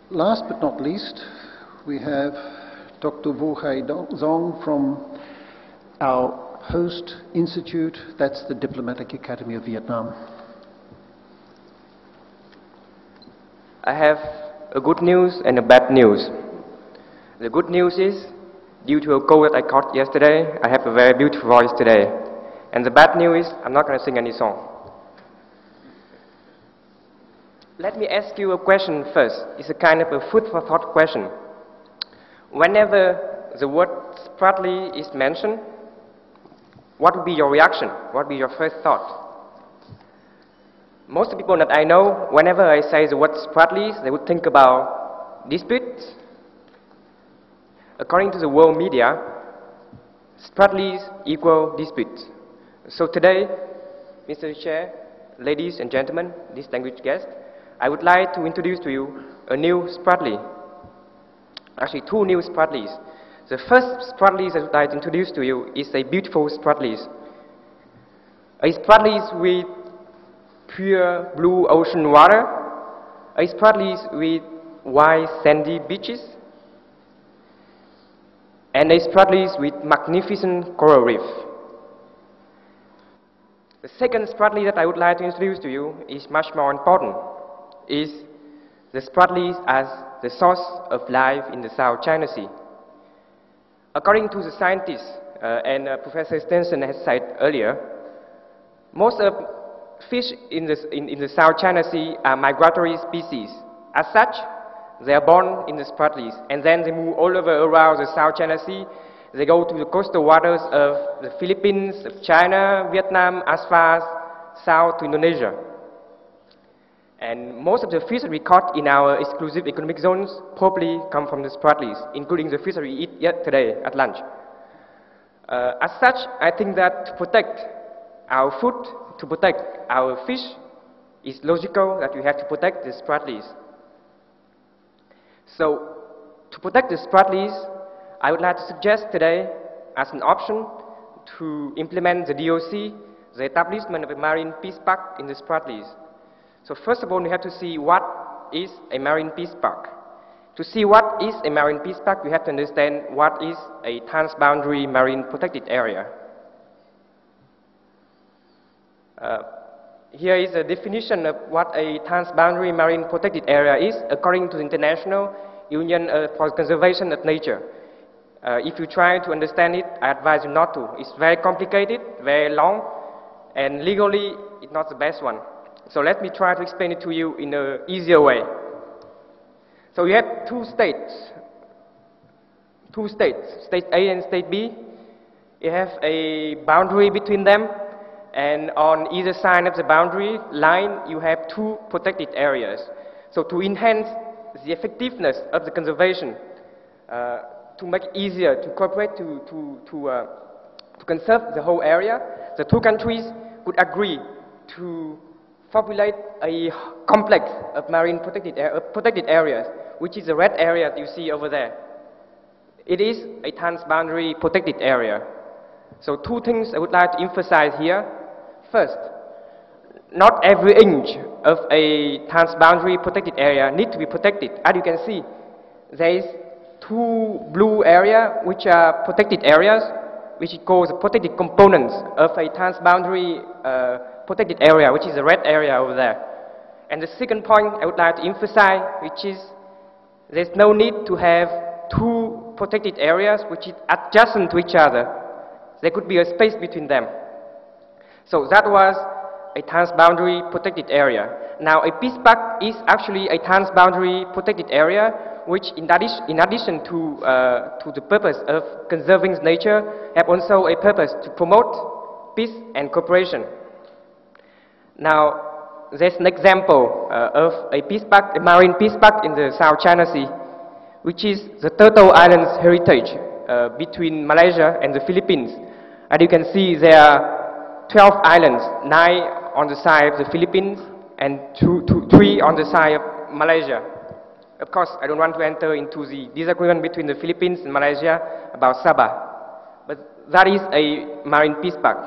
last but not least, we have Dr. Vo Hai Dong from our host institute, that's the Diplomatic Academy of Vietnam. I have a good news and a bad news. The good news is, due to a cold I caught yesterday, I have a very beautiful voice today. And the bad news is, I'm not going to sing any song. Let me ask you a question first. It's a kind of a food for thought question. Whenever the word Spratly is mentioned, what would be your reaction? What would be your first thought? Most people that I know, whenever I say the word Spratly, they would think about disputes. According to the world media, Spratly equal disputes. So today, Mr. Chair, ladies and gentlemen, distinguished guests, I would like to introduce to you a new Spratly. Actually, two new Spratlys. The first Spratly that I would like to introduce to you is a beautiful Spratly. A Spratly with pure blue ocean water, a Spratly with white sandy beaches, and a Spratly with magnificent coral reef. The second Spratly that I would like to introduce to you is much more important, is the Spratly as the source of life in the South China Sea. According to the scientists, and Professor Stenson has said earlier, most of fish in the South China Sea are migratory species. As such, they are born in the Spratly, and then they move all over around the South China Sea. They go to the coastal waters of the Philippines, of China, Vietnam, as far as south to Indonesia. And most of the fish that we caught in our exclusive economic zones probably come from the Spratly, including the fish that we eat yesterday at lunch. As such, I think that to protect our food, to protect our fish, it's logical that we have to protect the Spratly. So, to protect the Spratly, I would like to suggest today, as an option, to implement the DOC, the establishment of a marine peace park in the Spratly. So first of all, we have to see what is a marine peace park. To see what is a marine peace park, we have to understand what is a transboundary marine protected area. Here is a definition of what a transboundary marine protected area is according to the International Union for Conservation of Nature. If you try to understand it, I advise you not to. It's very complicated, very long, and legally it's not the best one. So let me try to explain it to you in an easier way. So you have two states, state A and state B. You have a boundary between them, and on either side of the boundary line you have two protected areas. So to enhance the effectiveness of the conservation, to make it easier to cooperate to conserve the whole area, the two countries could agree to formulate a complex of marine protected areas, which is the red area that you see over there. It is a transboundary protected area. So two things I would like to emphasize here. First, not every inch of a transboundary protected area needs to be protected. As you can see, there is two blue areas which are protected areas, which is called the protected components of a transboundary protected area, which is the red area over there. And the second point I would like to emphasize, which is there's no need to have two protected areas which is adjacent to each other. There could be a space between them. So that was a transboundary protected area. Now a peace pact is actually a transboundary protected area which in addition to the purpose of conserving nature have also a purpose to promote peace and cooperation. Now there's an example of a peace pact, a marine peace pact in the South China Sea, which is the Turtle Islands heritage between Malaysia and the Philippines. As you can see, there are 12 islands, 9 on the side of the Philippines and 3 on the side of Malaysia. Of course, I don't want to enter into the disagreement between the Philippines and Malaysia about Sabah, but that is a marine peace pact.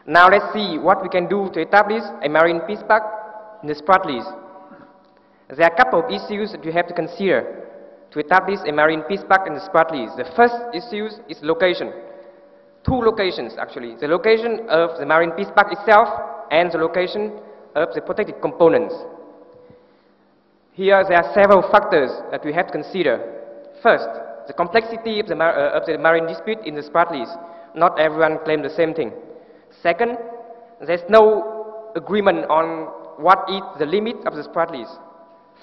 Now let's see what we can do to establish a marine peace pact in the Spratlys. There are a couple of issues that you have to consider to establish a marine peace pact in the Spratlys. The first issue is location. Two locations actually, the location of the marine peace pact itself and the location of the protected components. Here there are several factors that we have to consider. First, the complexity of the marine dispute in the Spratlys. Not everyone claims the same thing. Second, there's no agreement on what is the limit of the Spratlys.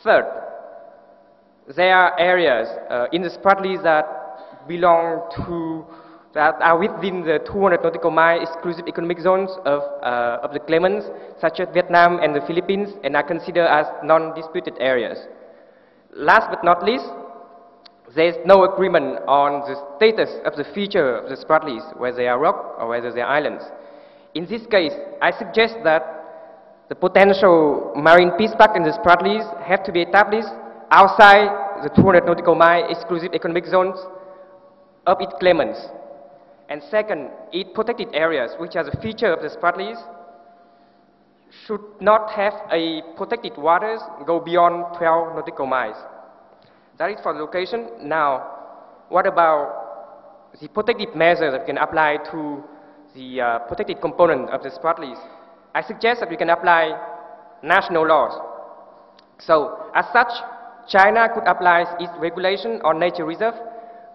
Third, there are areas in the Spratlys that belong to, that are within the 200 nautical mile exclusive economic zones of the claimants, such as Viet Nam and the Philippines, and are considered as non-disputed areas. Last but not least, there is no agreement on the status of the feature of the Spratlys, whether they are rock or whether they are islands. In this case, I suggest that the potential marine peace pact in the Spratlys have to be established outside the 200 nautical mile exclusive economic zones of its claimants. And second, its protected areas, which are the feature of the Spratlys, should not have a protected waters go beyond 12 nautical miles. That is for the location. Now, what about the protective measures that can apply to the protected component of the Spratlys? I suggest that we can apply national laws. So, as such, China could apply its regulation on nature reserve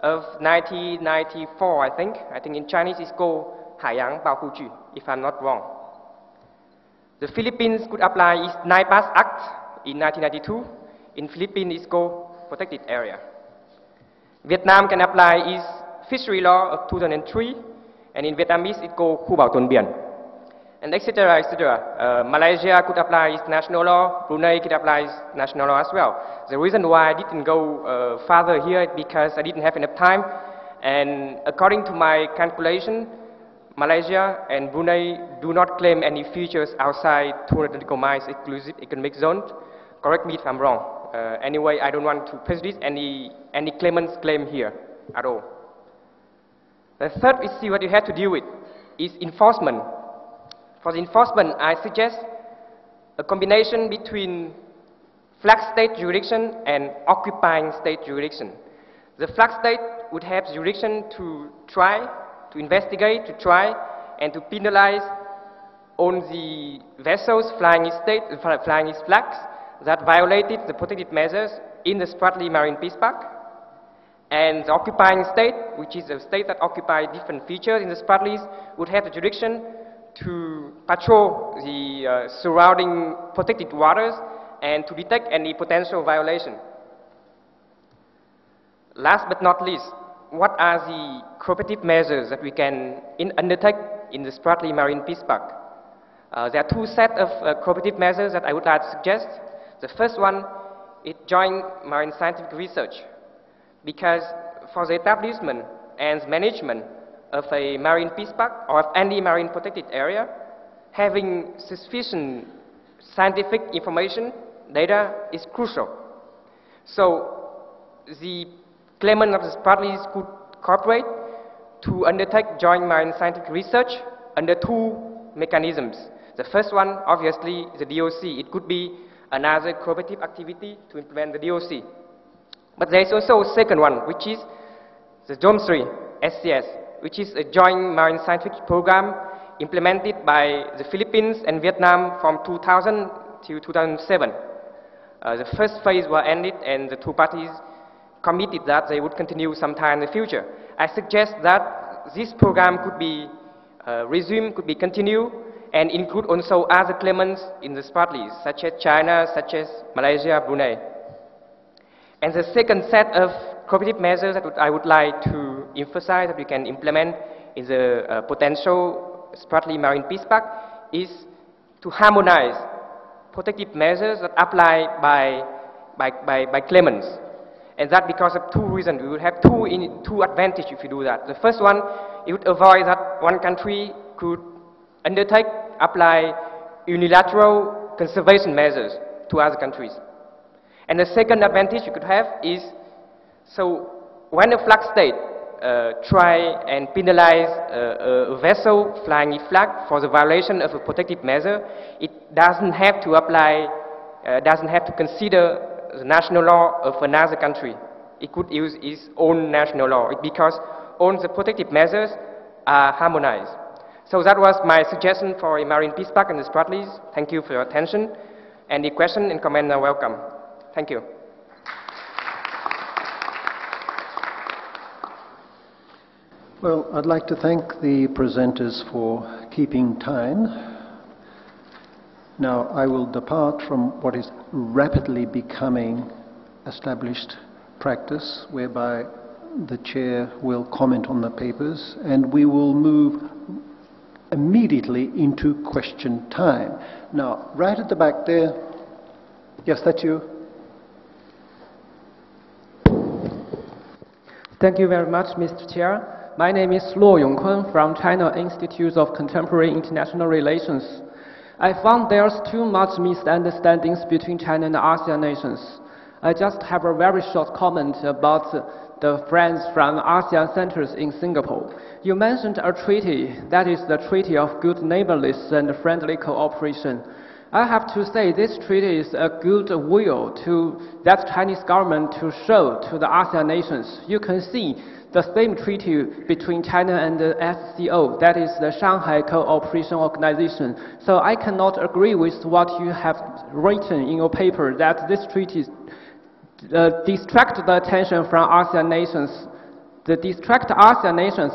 of 1994, I think. I think in Chinese it's called 海洋保护区, if I'm not wrong. The Philippines could apply its NIPAS Act in 1992. In Philippines it's called Protected Area. Vietnam can apply its fishery law of 2003, and in Vietnamese it's called Khu Bảo Tồn Biển, and etc. etc. Malaysia could apply its national law. Brunei could apply its national law as well. The reason why I didn't go further here is because I didn't have enough time, and according to my calculation, Malaysia and Brunei do not claim any features outside 200 nautical miles exclusive economic zone. Correct me if I'm wrong. Anyway, I don't want to prejudice any claimant's claim here at all. The third issue that you have to deal with is enforcement. For the enforcement, I suggest a combination between flag state jurisdiction and occupying state jurisdiction. The flag state would have jurisdiction to try, to investigate, to try, and to penalize on the vessels flying its flags that violated the protected measures in the Spratly Marine Peace Park. And the occupying state, which is a state that occupies different features in the Spratlys, would have the jurisdiction to patrol the surrounding protected waters and to detect any potential violation. Last but not least, what are the cooperative measures that we can undertake in the Spratly Marine Peace Park? There are two sets of cooperative measures that I would like to suggest. The first one is joint marine scientific research, because for the establishment and management of a marine peace park or of any marine protected area, having sufficient scientific information, data is crucial. So the claimant of the Spratlys could cooperate to undertake joint marine scientific research under two mechanisms. The first one, obviously, the DOC. It could be another cooperative activity to implement the DOC. But there is also a second one, which is the Zone 3, SCS, which is a joint marine scientific program implemented by the Philippines and Vietnam from 2000 to 2007. The first phase was ended, and the two parties committed that they would continue sometime in the future. I suggest that this program could be resumed, could be continued, and include also other claimants in the Spratlys, such as China, such as Malaysia, Brunei. And the second set of cooperative measures that I would like to emphasize that we can implement in the potential Spratly Marine Peace Park is to harmonize protective measures that apply by claimants. And that because of two reasons. We will have two advantages if you do that. The first one, it would avoid that one country could apply unilateral conservation measures to other countries. And the second advantage you could have is, so when a flag state try and penalize a vessel flying its flag for the violation of a protective measure, it doesn't have to apply, doesn't have to consider the national law of another country. It could use its own national law because all the protective measures are harmonized. So that was my suggestion for a marine peace park in the Spratlys. Thank you for your attention. Any question and comment are welcome. Thank you. Well, I'd like to thank the presenters for keeping time. Now, I will depart from what is rapidly becoming established practice, whereby the chair will comment on the papers, and we will move immediately into question time. Now, right at the back there, yes, that's you. Thank you very much, Mr. Chair. My name is Luo Yongkun from China Institute of Contemporary International Relations. I found there's too much misunderstandings between China and the ASEAN nations. I just have a very short comment about the friends from ASEAN centers in Singapore. You mentioned a treaty, that is the Treaty of Good Neighborliness and Friendly Cooperation. I have to say this treaty is a good will to that Chinese government to show to the ASEAN nations. You can see the same treaty between China and the SCO, that is the Shanghai Cooperation Organization. So I cannot agree with what you have written in your paper that this treaty distract the attention from ASEAN nations, distract ASEAN nations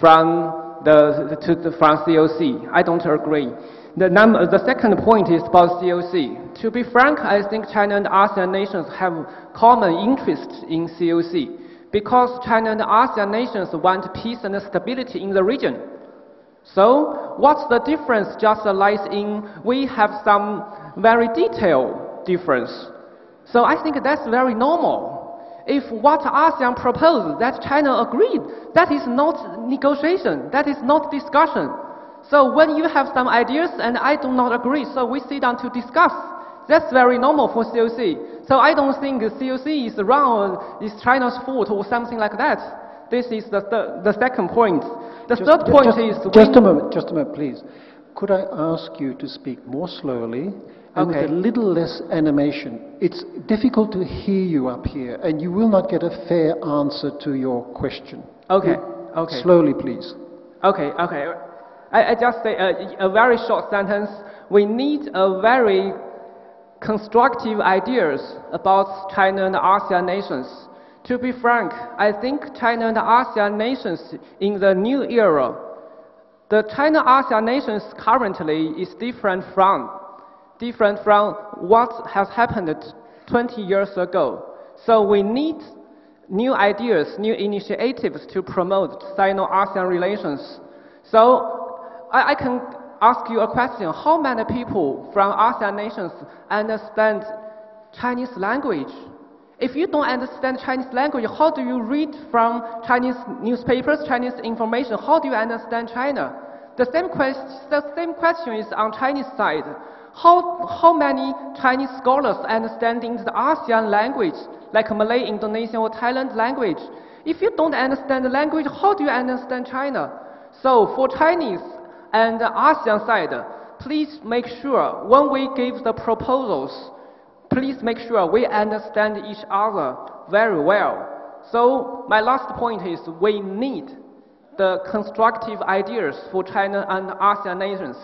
from COC. I don't agree. The second point is about COC. To be frank, I think China and ASEAN nations have common interest in COC because China and ASEAN nations want peace and stability in the region. So what's the difference just lies in we have some very detailed difference. So I think that's very normal. If what ASEAN proposed, that China agreed, that is not negotiation, that is not discussion. So when you have some ideas and I do not agree, so we sit down to discuss. That's very normal for COC. So I don't think COC is wrong, it's China's fault or something like that. This is the second point. The third point is... Just a moment, please. Could I ask you to speak more slowly and with a little less animation? It's difficult to hear you up here, and you will not get a fair answer to your question. Okay. Slowly, please. Okay. I just say a very short sentence. We need a very constructive ideas about China and ASEAN nations. To be frank, I think China and ASEAN nations in the new era, the China-ASEAN nations currently is different from what has happened 20 years ago. So we need new ideas, new initiatives to promote Sino-ASEAN relations. So I can ask you a question. How many people from ASEAN nations understand Chinese language? If you don't understand Chinese language, how do you read from Chinese newspapers, Chinese information? How do you understand China? The same question is on Chinese side. How many Chinese scholars understanding the ASEAN language, like Malay, Indonesian, or Thailand language? If you don't understand the language, how do you understand China? So for Chinese and the ASEAN side, please make sure when we give the proposals, please make sure we understand each other very well. So my last point is we need the constructive ideas for China and ASEAN nations.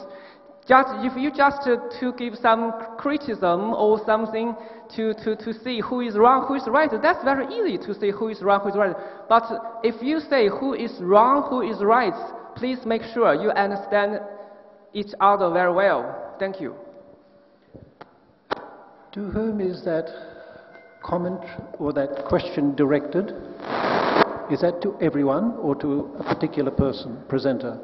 If you just to give some criticism or something to see who is wrong, who is right, that's very easy to say who is wrong, who is right. But if you say who is wrong, who is right, please make sure you understand each other very well. Thank you. To whom is that comment or that question directed? Is that to everyone or to a particular person, presenter?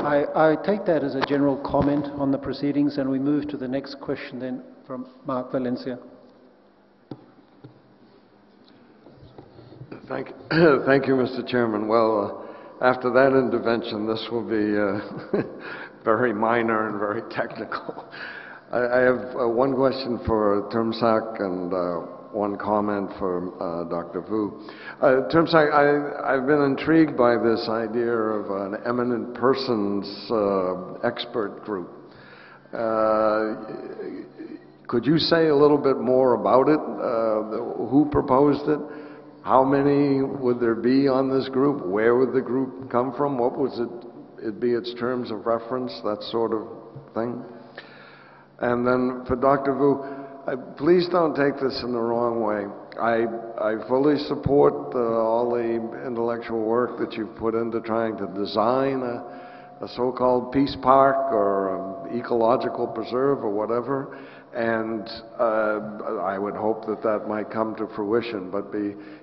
I take that as a general comment on the proceedings, and we move to the next question then from Mark Valencia. Thank you, Mr. Chairman. Well, after that intervention, this will be very minor and very technical. I have one question for Termsak and one comment for Dr. Vu. Termsak, I've been intrigued by this idea of an eminent persons expert group. Could you say a little bit more about it? Who proposed it? How many would there be on this group? Where would the group come from? What was it be its terms of reference, that sort of thing? And then for Dr. Vu, please don't take this in the wrong way. I fully support all the intellectual work that you've put into trying to design a so-called peace park or ecological preserve or whatever, and I would hope that that might come to fruition, but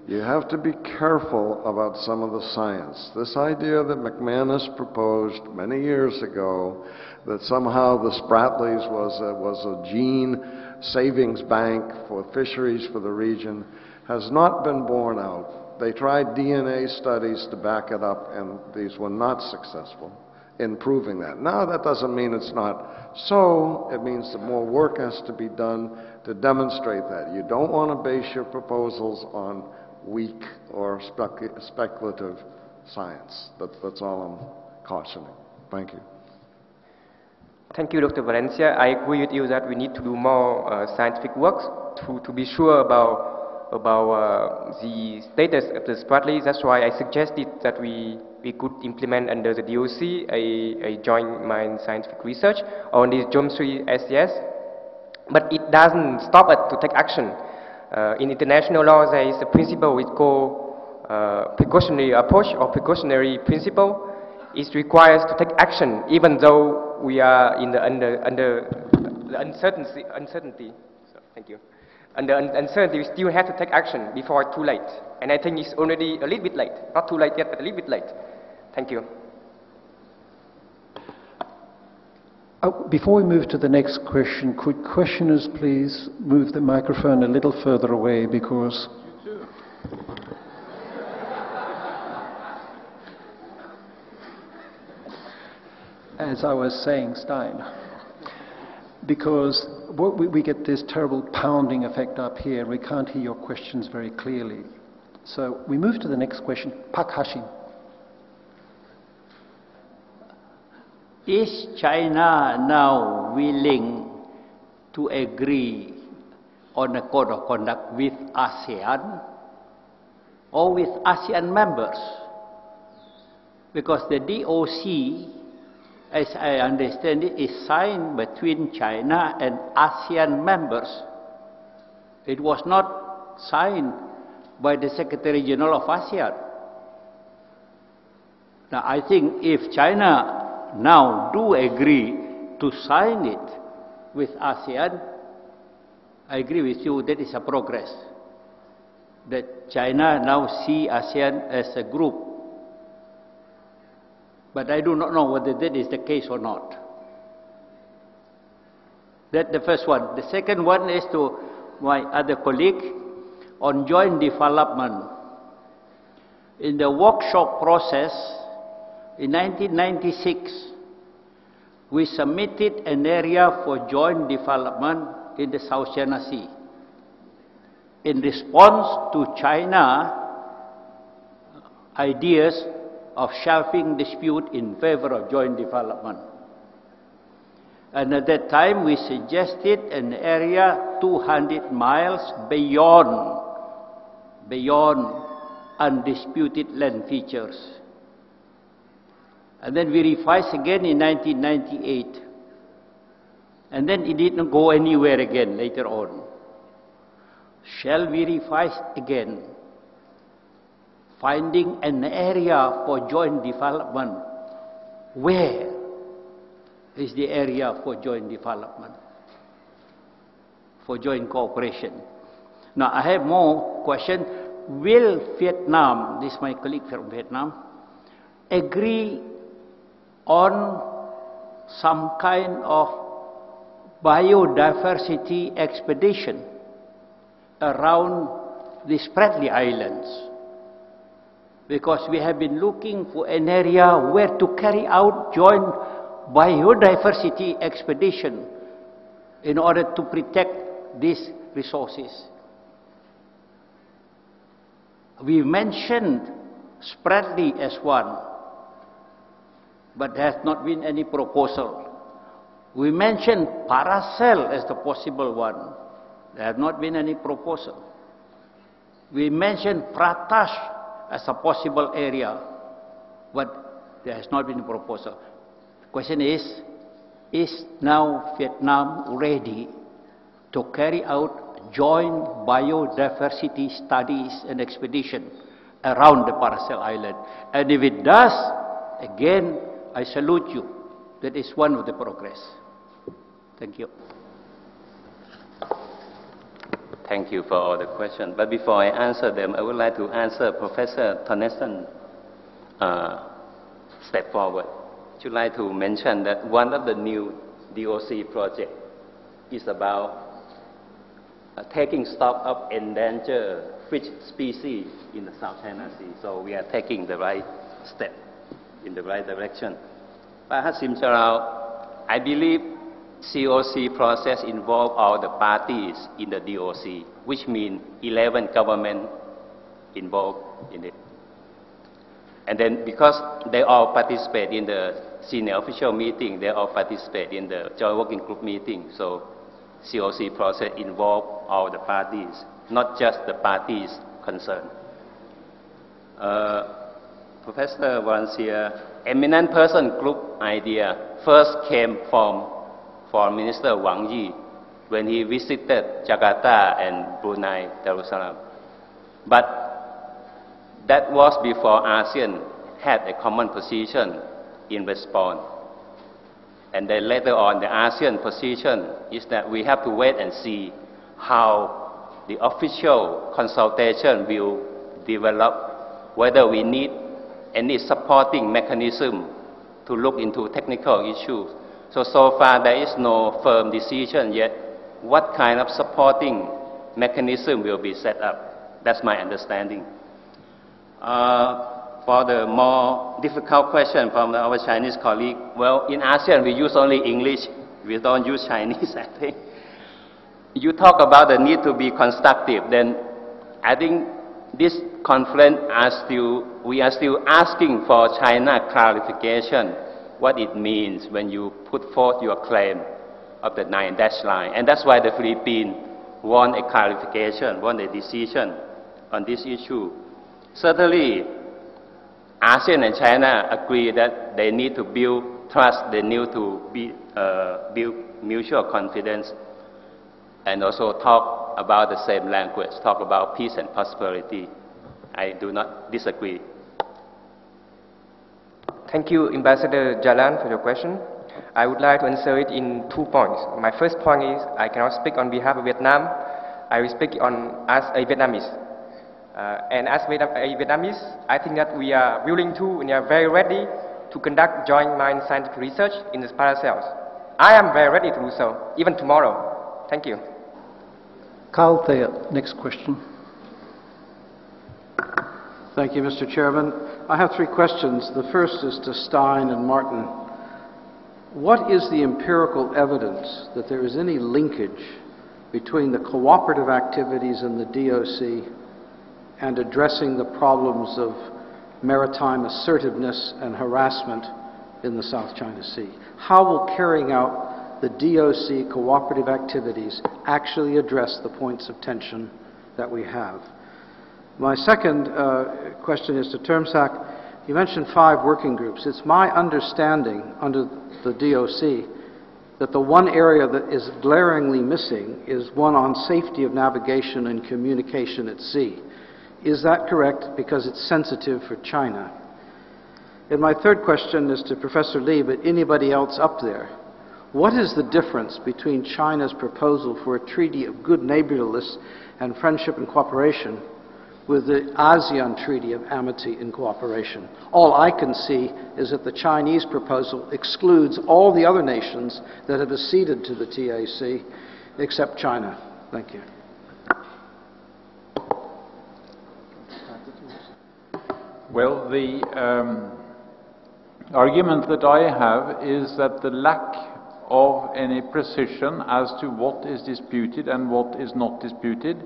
you have to be careful about some of the science. This idea that McManus proposed many years ago, that somehow the Spratlys was a gene savings bank for fisheries for the region, has not been borne out. They tried DNA studies to back it up, and these were not successful in proving that. Now, that doesn't mean it's not so. It means that more work has to be done to demonstrate that. You don't want to base your proposals on weak or speculative science. That's all I'm cautioning. Thank you. Thank you, Dr. Valencia. I agree with you that we need to do more scientific work to be sure about the status of the Spratlys. That's why I suggested that we could implement under the DOC a joint mine scientific research on the geometry SES. But it doesn't stop us to take action. In international law, there is a principle we call precautionary approach or precautionary principle. It requires to take action even though we are in the under the uncertainty. So, thank you. Under uncertainty, we still have to take action before it's too late. And I think it's already a little bit late. Not too late yet, but a little bit late. Thank you. Before we move to the next question, could questioners please move the microphone a little further away, because as I was saying, Stein, because we get this terrible pounding effect up here, we can't hear your questions very clearly. So we move to the next question. Pak Hashim. Is China now willing to agree on a code of conduct with ASEAN or with ASEAN members? Because the DOC as I understand it, is signed between China and ASEAN members. It was not signed by the Secretary General of ASEAN. Now, I think if China now do agree to sign it with ASEAN, I agree with you, that is a progress. That China now see ASEAN as a group. But I do not know whether that is the case or not. That's the first one. The second one is to my other colleague on joint development. In the workshop process, in 1996, we submitted an area for joint development in the South China Sea. In response to China ideas of shelving dispute in favor of joint development. And at that time, we suggested an area 200 miles beyond undisputed land features. And then we revised again in 1998. And then it didn't go anywhere again later on. Shall we revise again? Finding an area for joint development. Where is the area for joint development? For joint cooperation. Now I have more questions. Will Vietnam, this is my colleague from Vietnam, agree on some kind of biodiversity expedition around the Spratly Islands? Because we have been looking for an area where to carry out joint biodiversity expedition in order to protect these resources. We mentioned Spratly as one, but there has not been any proposal. We mentioned Paracel as the possible one. There has not been any proposal. We mentioned Pratash as a possible area, but there has not been a proposal. The question is now Vietnam ready to carry out joint biodiversity studies and expedition around the Paracel Island? And if it does, again, I salute you. That is one of the progress. Thank you. Thank you for all the questions. But before I answer them, I would like to answer Professor Tonneson's step forward. I would like to mention that one of the new DOC projects is about taking stock of endangered fish species in the South China Sea. So we are taking the right step in the right direction. I believe COC process involve all the parties in the DOC, which means 11 governments involved in it. And then because they all participate in the senior official meeting, they all participate in the joint working group meeting. So COC process involve all the parties, not just the parties concerned. Professor Organzied, eminent person group idea first came from Foreign Minister Wang Yi when he visited Jakarta and Brunei Darussalam. But that was before ASEAN had a common position in response. And then later on, the ASEAN position is that we have to wait and see how the official consultation will develop, whether we need any supporting mechanism to look into technical issues. So far there is no firm decision yet what kind of supporting mechanism will be set up. That's my understanding. For the more difficult question from our Chinese colleague, well, in ASEAN we use only English, we don't use Chinese, I think. You talk about the need to be constructive, then I think this conference we are still asking for China clarification what it means when you put forth your claim of the 9-dash line. And that's why the Philippines want a clarification, want a decision on this issue. Certainly, ASEAN and China agree that they need to build trust, they need to build mutual confidence and also talk about the same language, talk about peace and prosperity. I do not disagree. Thank you, Ambassador Jalan, for your question. I would like to answer it in 2 points. My first point is I cannot speak on behalf of Vietnam. I will speak as a Vietnamese. And as a Vietnamese, I think that we are willing to and are very ready to conduct joint mine scientific research in the paracells. I am very ready to do so, even tomorrow. Thank you. Carl Thayer, next question. Thank you, Mr. Chairman. I have 3 questions. The first is to Stein and Martin. What is the empirical evidence that there is any linkage between the cooperative activities in the DOC and addressing the problems of maritime assertiveness and harassment in the South China Sea? How will carrying out the DOC cooperative activities actually address the points of tension that we have? My second question is to Termsak. You mentioned 5 working groups. It's my understanding under the DOC that the one area that is glaringly missing is one on safety of navigation and communication at sea. Is that correct? Because it's sensitive for China. And my third question is to Professor Lee, but anybody else up there. What is the difference between China's proposal for a treaty of good neighborliness and friendship and cooperation with the ASEAN Treaty of Amity and Cooperation? All I can see is that the Chinese proposal excludes all the other nations that have acceded to the TAC except China. Thank you. Well, the argument that I have is that the lack of any precision as to what is disputed and what is not disputed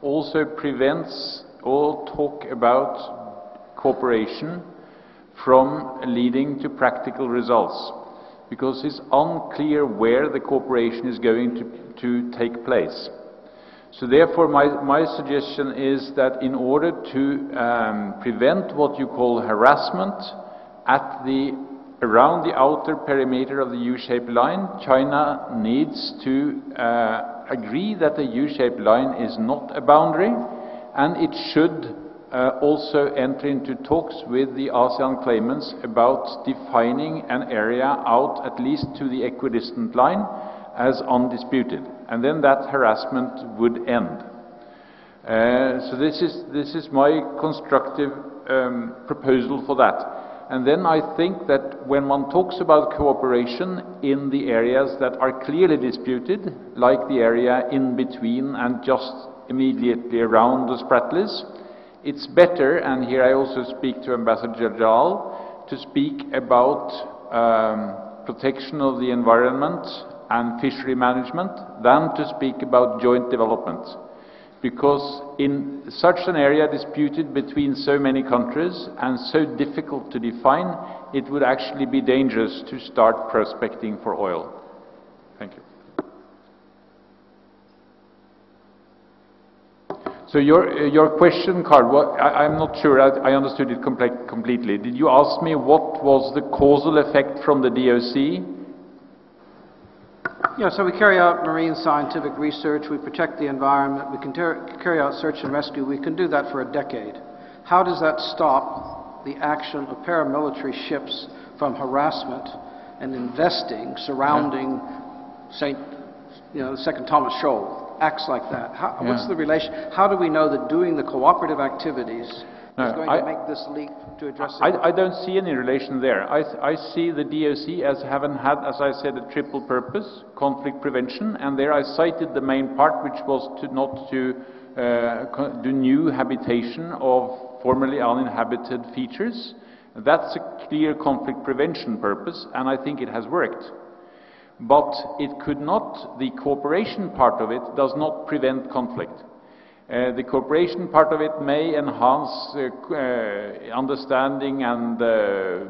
also prevents all talk about cooperation from leading to practical results, because it's unclear where the cooperation is going to take place. So therefore my suggestion is that in order to prevent what you call harassment around the outer perimeter of the U-shaped line, China needs to agree that the U-shaped line is not a boundary, and it should also enter into talks with the ASEAN claimants about defining an area out at least to the equidistant line as undisputed, and then that harassment would end. So this is my constructive proposal for that. And then I think that when one talks about cooperation in the areas that are clearly disputed, like the area in between and just immediately around the Spratlys, it's better, and here I also speak to Ambassador Jajal, to speak about protection of the environment and fishery management than to speak about joint development. Because in such an area disputed between so many countries and so difficult to define, it would actually be dangerous to start prospecting for oil. Thank you. So your question, Carl, I'm not sure I understood it completely. Did you ask me what was the causal effect from the DOC? Yeah, so we carry out marine scientific research, we protect the environment, we can carry out search and rescue. We can do that for a decade. How does that stop the action of paramilitary ships from harassment and investing surrounding the Second Thomas Shoal? Acts like that. What's the relation? How do we know that doing the cooperative activities is going to make this leap to address it? I don't see any relation there. I see the DOC as having had, as I said, a triple purpose: conflict prevention, and there I cited the main part, which was not to do new habitation of formerly uninhabited features. That's a clear conflict prevention purpose, and I think it has worked. But it could not, the cooperation part of it does not prevent conflict. The cooperation part of it may enhance understanding and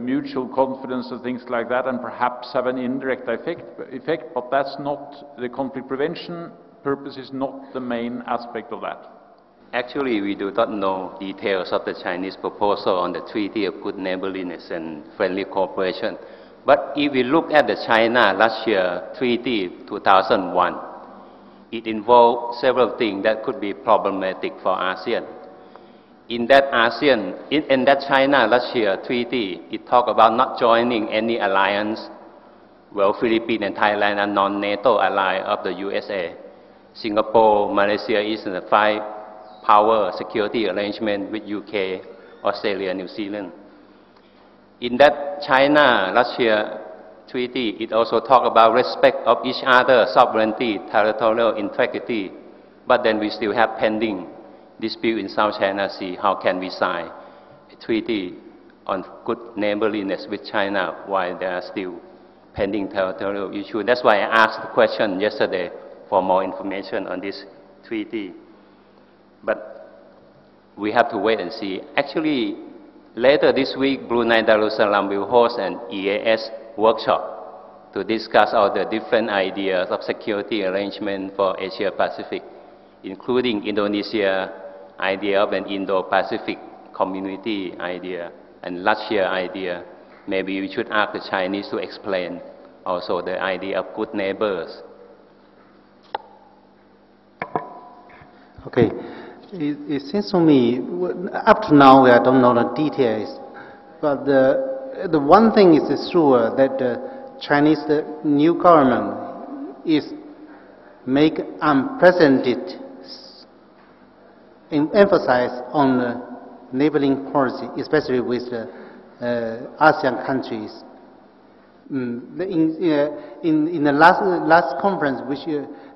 mutual confidence and things like that, and perhaps have an indirect effect, but that's not, the conflict prevention purpose is not the main aspect of that. Actually, we do not know details of the Chinese proposal on the Treaty of Good Neighborliness and Friendly Cooperation. But if we look at the China-Russia Treaty 2001, it involved several things that could be problematic for ASEAN. In that China-Russia Treaty, it talked about not joining any alliance. Well, Philippines and Thailand are non-NATO allies of the USA. Singapore, Malaysia is in a five-power security arrangement with UK, Australia, New Zealand. In that China-Russia Treaty, it also talks about respect of each other's sovereignty, territorial integrity, but then we still have pending dispute in South China Sea. How can we sign a treaty on good neighborliness with China while there are still pending territorial issues? That's why I asked the question yesterday for more information on this treaty. But we have to wait and see. Actually, later this week, Brunei Darussalam will host an EAS workshop to discuss all the different ideas of security arrangement for Asia Pacific, including Indonesia idea of an Indo-Pacific community idea and Russia idea. Maybe we should ask the Chinese to explain also the idea of good neighbors. Okay, it seems to me, up to now I don't know the details, but the one thing is sure that the Chinese new government is make unprecedented emphasis on the neighboring policy, especially with the ASEAN countries. In the last conference, which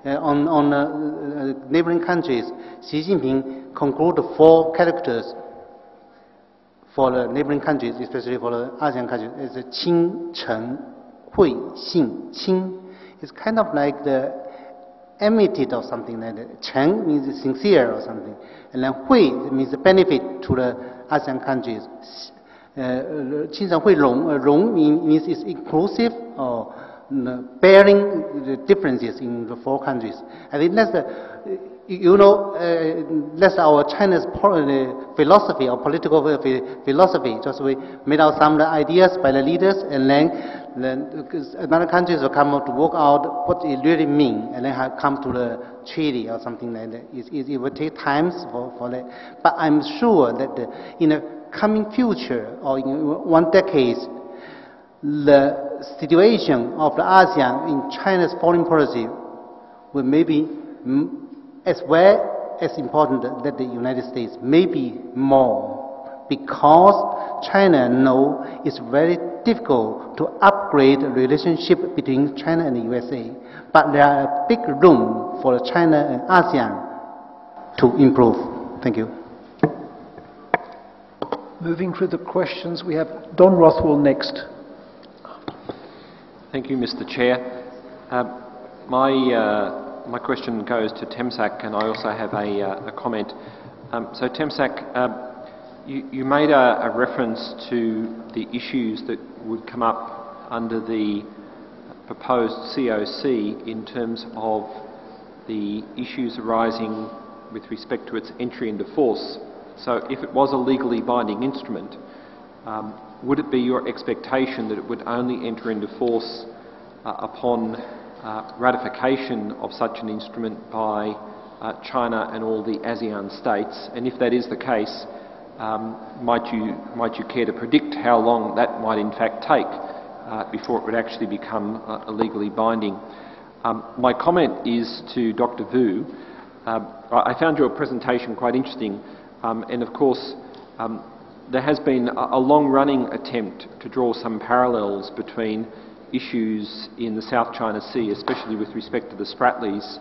on neighboring countries, Xi Jinping concluded 4 characters for the neighboring countries, especially for the ASEAN countries. It's Qing, Chen, Hui, Xin. Qing is kind of like the amity or something like that. Chen means sincere or something, and then Hui means benefit to the ASEAN countries. Qing Chen Hui Rong, Rong means it's inclusive or bearing the differences in the 4 countries. I think that's that's our China's philosophy or political philosophy. Just we made out some ideas by the leaders, and then other countries will come out to work out what it really means, and then come to the treaty or something like that. It will take time for that. But I'm sure that in the coming future or in 1 decade, the situation of the ASEAN in China's foreign policy will maybe as well as important that the United States, maybe more, because China knows it's very difficult to upgrade the relationship between China and the USA, but there are a big room for China and ASEAN to improve. Thank you. Moving through the questions, we have Don Rothwell next. Thank you, Mr. Chair. My question goes to TEMSAC, and I also have a comment. So TEMSAC, you made a reference to the issues that would come up under the proposed COC in terms of the issues arising with respect to its entry into force. So if it was a legally binding instrument, would it be your expectation that it would only enter into force upon ratification of such an instrument by China and all the ASEAN states? And if that is the case, might you care to predict how long that might in fact take before it would actually become legally binding? My comment is to Dr. Vu. I found your presentation quite interesting, and of course there has been a long-running attempt to draw some parallels between issues in the South China Sea, especially with respect to the Spratlys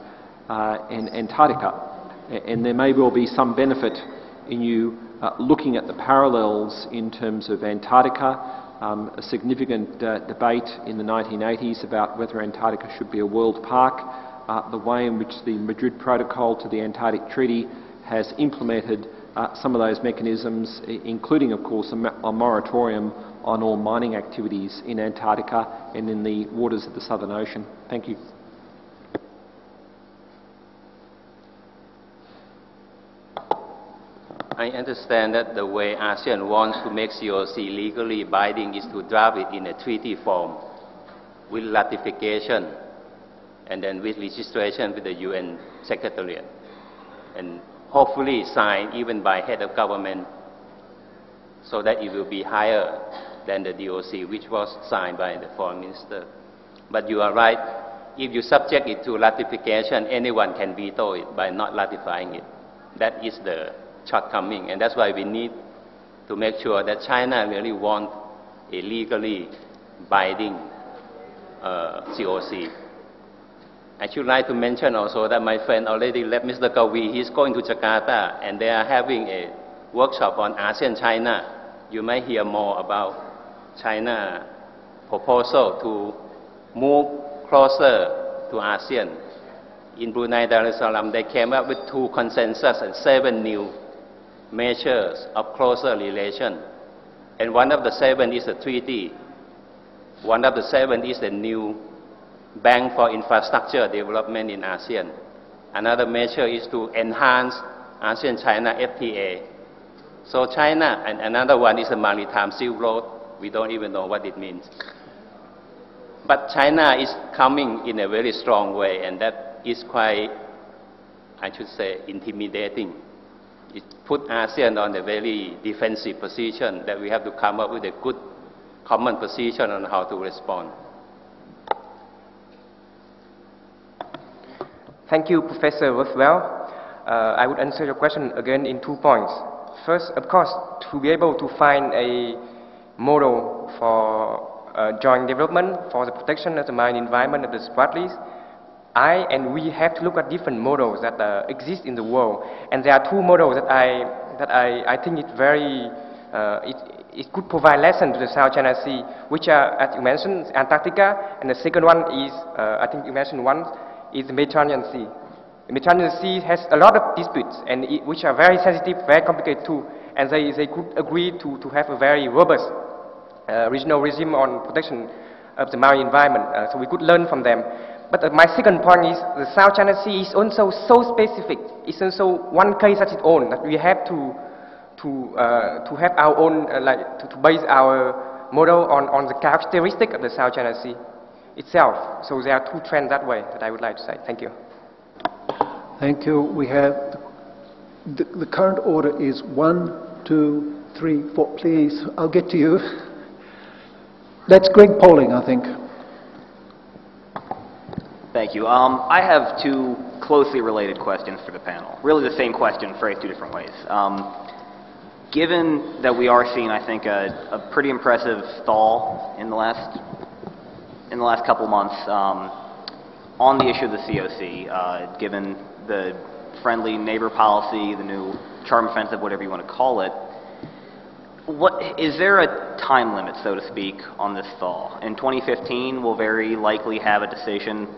and Antarctica. And there may well be some benefit in you looking at the parallels in terms of Antarctica, a significant debate in the 1980s about whether Antarctica should be a world park, the way in which the Madrid Protocol to the Antarctic Treaty has implemented some of those mechanisms, including, of course, a moratorium on all mining activities in Antarctica and in the waters of the Southern Ocean. Thank you. I understand that the way ASEAN wants to make COC legally binding is to draft it in a treaty form with ratification and then with registration with the UN Secretariat, and hopefully signed even by head of government, so that it will be higher than the DOC, which was signed by the foreign minister. But you are right, if you subject it to ratification, anyone can veto it by not ratifying it. That is the shortcoming, and that's why we need to make sure that China really wants a legally binding COC. I should like to mention also that my friend already left, Mr. Kavi. He's going to Jakarta, and they are having a workshop on ASEAN-China. You might hear more about China proposal to move closer to ASEAN. In Brunei Darussalam, they came up with 2 consensus and 7 new measures of closer relation. And one of the 7 is a treaty. One of the 7 is a new Bank for Infrastructure Development in ASEAN. Another measure is to enhance ASEAN-China FTA. So China, and another one is a Maritime Silk Road. We don't even know what it means. But China is coming in a very strong way, and that is quite, I should say, intimidating. It put ASEAN on a very defensive position that we have to come up with a good common position on how to respond. Thank you, Professor Rothwell. I would answer your question again in 2 points. First, of course, to be able to find a model for joint development for the protection of the marine environment of the Spratlys, we have to look at different models that exist in the world. And there are 2 models that I think it very it could provide lessons to the South China Sea, which are, as you mentioned, Antarctica, and the second one is, I think you mentioned one, is the Mediterranean Sea. The Mediterranean Sea has a lot of disputes, and which are very sensitive, very complicated too, and they could agree to have a very robust regional regime on protection of the marine environment, so we could learn from them. But my second point is the South China Sea is also so specific. It's also one case at its own, that we have to have our own, to base our model on the characteristic of the South China Sea itself. So there are 2 trends that way that I would like to say. Thank you. Thank you. We have the current order is 1, 2, 3, 4. Please, I'll get to you. That's Greg Polling, I think. Thank you. I have 2 closely related questions for the panel. Really the same question phrased 2 different ways. Given that we are seeing, I think, a pretty impressive thaw in the last couple months on the issue of the COC, given the friendly neighbor policy, the new charm offensive, whatever you want to call it, is there a time limit, so to speak, on this thaw? In 2015, we'll very likely have a decision,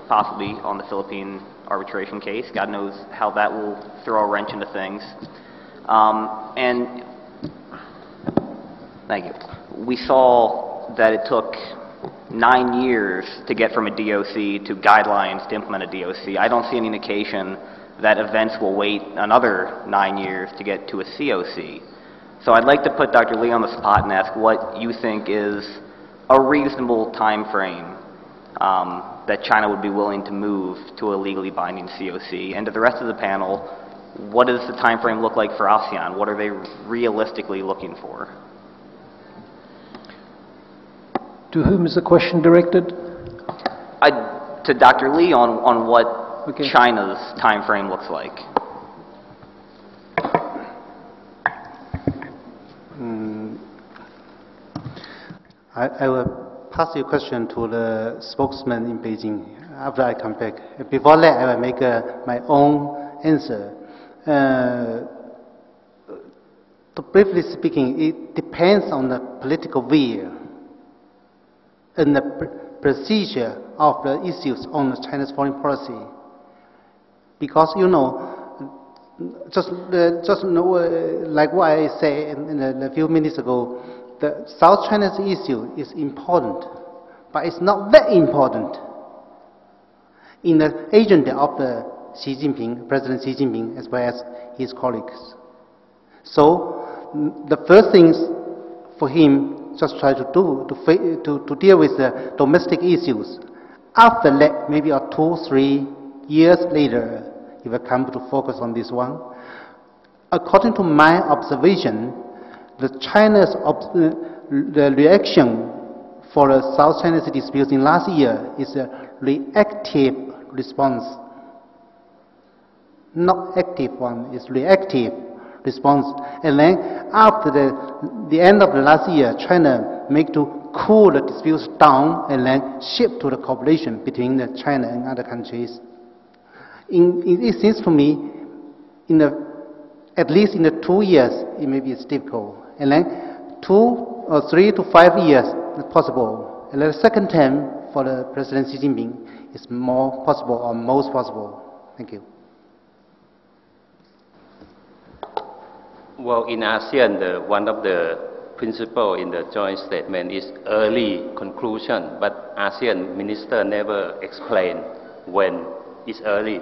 possibly on the Philippine arbitration case. God knows how that will throw a wrench into things. And thank you. We saw that it took 9 years to get from a DOC to guidelines to implement a DOC. I don't see any indication that events will wait another 9 years to get to a COC. So I'd like to put Dr. Lee on the spot and ask what you think is a reasonable time frame that China would be willing to move to a legally binding COC. And to the rest of the panel, what does the time frame look like for ASEAN? What are they realistically looking for? To whom is the question directed? To Dr. Lee on what China's time frame looks like. I will pass your question to the spokesman in Beijing after I come back. Before that, I will make my own answer. Briefly speaking, it depends on the political will and the procedure of the issues on China's foreign policy. Because, like what I said a few minutes ago, the South China's issue is important, but it's not that important in the agenda of the President Xi Jinping, as well as his colleagues. So the first things for him just try to do to deal with the domestic issues. After that, maybe 2 or 3 years later, he will come to focus on this one. According to my observation, the reaction for the South China Sea dispute in last year is a reactive response. Not active one, it's reactive response. And then after the end of the last year, China make to cool the disputes down and then shift to the cooperation between China and other countries. It seems to me, at least in the 2 years, it may be difficult. And then 2 or 3 to 5 years, it's possible. And the second term for the President Xi Jinping is more possible or most possible. Thank you. Well, in ASEAN, one of the principles in the joint statement is early conclusion, but ASEAN minister never explained when it's early.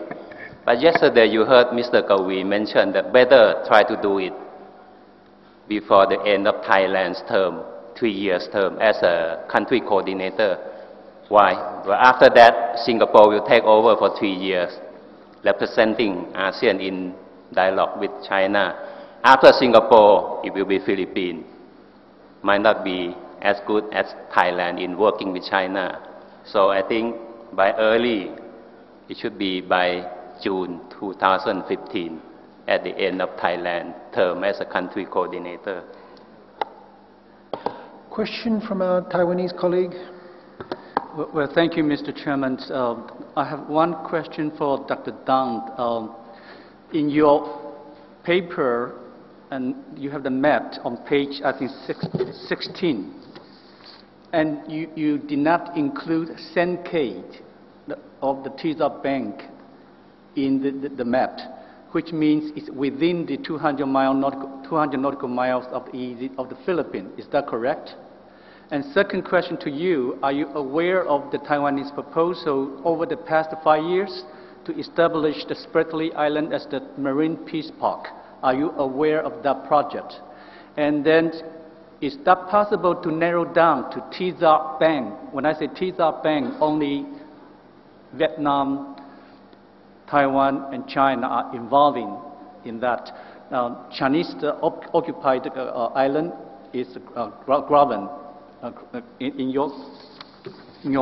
But yesterday you heard Mr. Gawi mention that better try to do it before the end of Thailand's term, 3 years term as a country coordinator. Why? Well, after that, Singapore will take over for 3 years, representing ASEAN in dialogue with China. After Singapore, it will be Philippines. Might not be as good as Thailand in working with China. So I think by early, it should be by June 2015, at the end of Thailand term as a country coordinator. Question from our Taiwanese colleague. Well, thank you, Mr. Chairman. I have one question for Dr. Dang. In your paper, and you have the map on page, I think, 16, and you did not include Senkate of the Teaser Bank in the map, which means it's within the 200 nautical miles of the Philippines. Is that correct? And second question to you, are you aware of the Taiwanese proposal over the past 5 years to establish the Spratly Island as the Marine Peace Park? Are you aware of that project? And then, is that possible to narrow down to Teaser Bank? When I say Teaser Bank, only Viet Nam, Taiwan, and China are involved in that. Now, Chinese occupied island is Graven. In your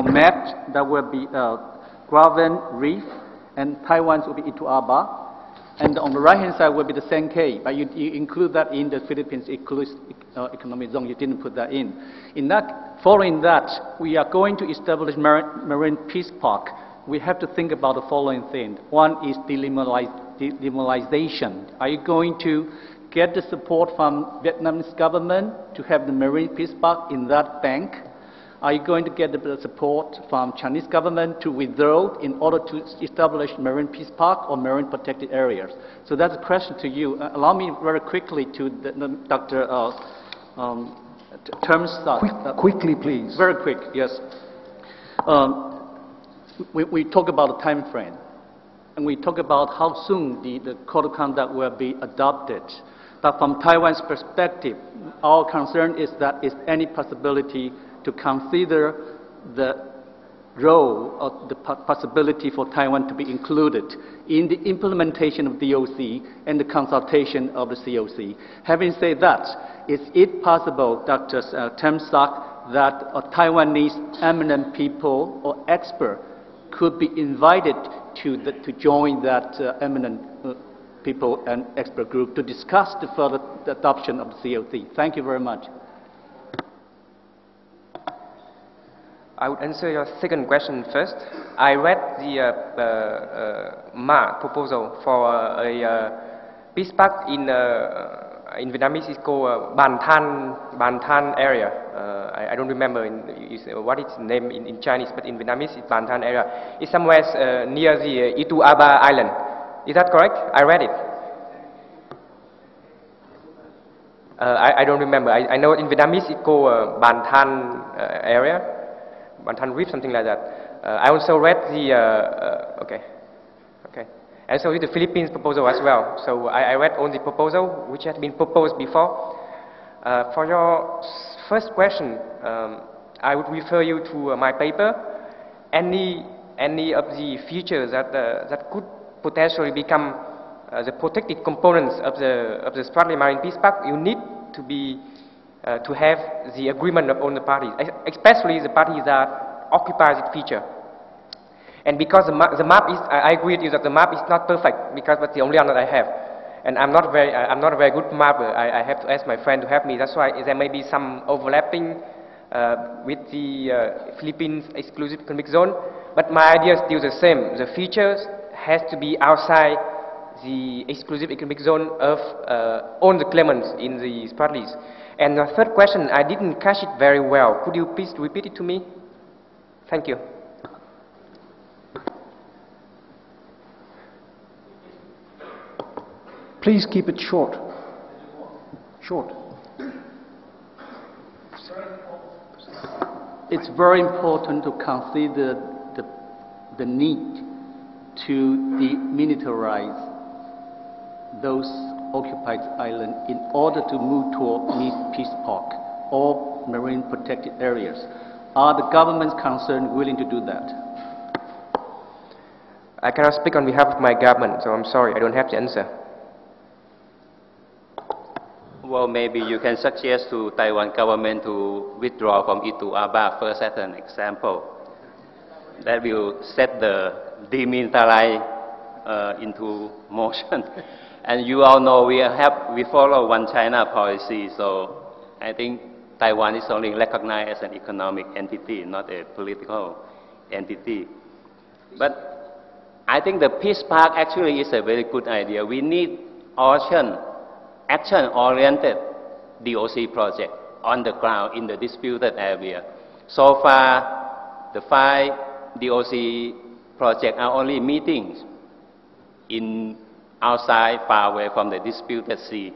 map, that will be Graven Reef, and Taiwan's will be Ituaba. And on the right-hand side will be the Senkei, but you include that in the Philippines economic zone. You didn't put that in. Following that, we are going to establish Marine Peace Park. We have to think about the following thing. One is demilitarization. Are you going to get the support from Vietnam's government to have the Marine Peace Park in that bank? Are you going to get the support from Chinese government to withdraw in order to establish Marine Peace Park or marine protected areas? So that's a question to you. Allow me very quickly to Dr. Termsak. Quickly, please. Very quick, yes. We talk about a time frame, and we talk about how soon the code of conduct will be adopted. But from Taiwan's perspective, our concern is that is any possibility to consider the role of the possibility for Taiwan to be included in the implementation of DOC and the consultation of the COC. Having said that, is it possible, Dr. Termsak, that Taiwanese eminent people or experts could be invited to join that eminent people and expert group to discuss the further adoption of the COC? Thank you very much. I would answer your second question first. I read the MA proposal for a peace park in Vietnamese. It's called Ban Than area. I don't remember what its name in Chinese, but in Vietnamese it's Ban Than area. It's somewhere near the Itu Aba Island. Is that correct? I read it. I don't remember. I know in Vietnamese it's called Ban Than area. Ban Than Reef, something like that. I also read the, And so is the Philippines proposal as well. So I read all the proposal which had been proposed before. For your first question, I would refer you to my paper. Any of the features that could potentially become the protected components of the Spratly Marine Peace Park, you need to be to have the agreement of all the parties, especially the parties that occupy the feature. And because the map is, I agree with you that the map is not perfect, because that's the only one that I have. And I'm not a very good mapper. I have to ask my friend to help me. That's why there may be some overlapping with the Philippines exclusive economic zone. But my idea is still the same. The features has to be outside the exclusive economic zone of all the claimants in the Spratlys. And the third question, I didn't catch it very well. Could you please repeat it to me? Thank you. Please keep it short. Short. It's very important to consider the need to demilitarize those occupied islands in order to move toward peace park or marine protected areas. Are the governments concerned willing to do that? I cannot speak on behalf of my government, so I'm sorry, I don't have the answer. Well, maybe you can suggest to Taiwan government to withdraw from Itu Aba first as an example. That will set the demilitarized into motion. And you all know we follow one China policy, so I think Taiwan is only recognized as an economic entity, not a political entity. But I think the peace park actually is a very good idea. We need action-oriented DOC project on the ground in the disputed area. So far, the 5 DOC projects are only meetings outside, far away from the disputed sea.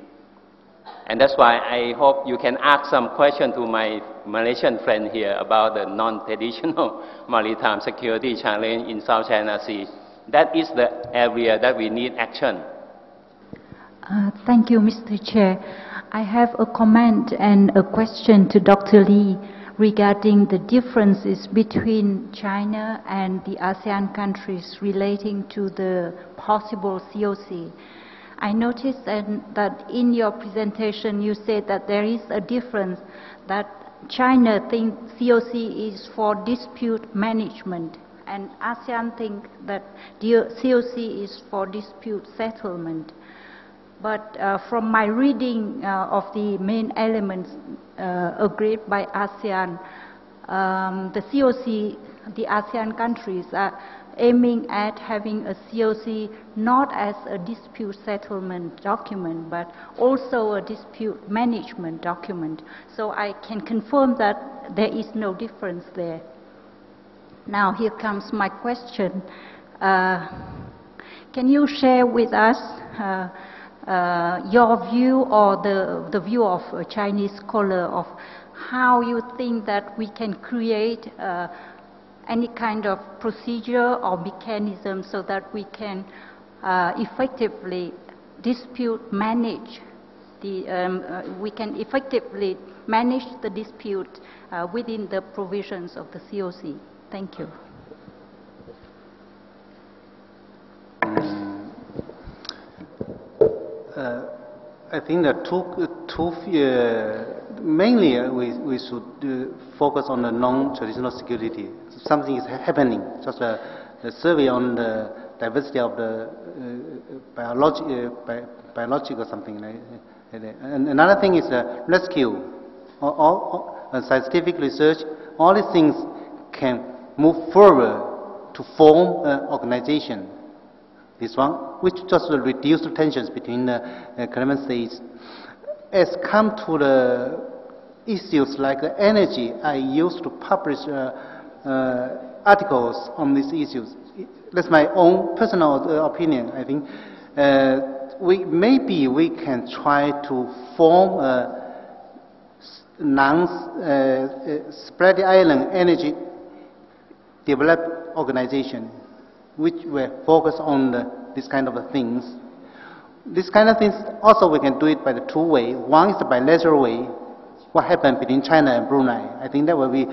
And that's why I hope you can ask some question to my Malaysian friend here about the non-traditional maritime security challenge in South China Sea. That is the area that we need action. Thank you, Mr. Chair. I have a comment and a question to Dr. Lee regarding the differences between China and the ASEAN countries relating to the possible COC. I noticed that in your presentation you said that there is a difference, that China thinks COC is for dispute management and ASEAN think that COC is for dispute settlement. But from my reading of the main elements agreed by ASEAN, the COC, the ASEAN countries are aiming at having a COC not as a dispute settlement document, but also a dispute management document. So I can confirm that there is no difference there. Now here comes my question. Can you share with us your view or the view of a Chinese scholar of how you think that we can create any kind of procedure or mechanism so that we can effectively dispute manage we can effectively manage the dispute within the provisions of the COC. Thank you. I think that mainly we should focus on the non-traditional security. Something is happening, just a survey on the diversity of the biological something like that. And another thing is rescue. Scientific research, all these things can move forward to form an organization. This one, which just will reduce the tensions between the claimant states. As come to the issues like the energy, I used to publish articles on these issues. That's my own personal opinion. I think maybe we can try to form a Spratly Island energy developed organization, which will focus on the this kind of things. This kind of things also we can do it by the two ways. One is the bilateral way, what happened between China and Brunei. I think that will be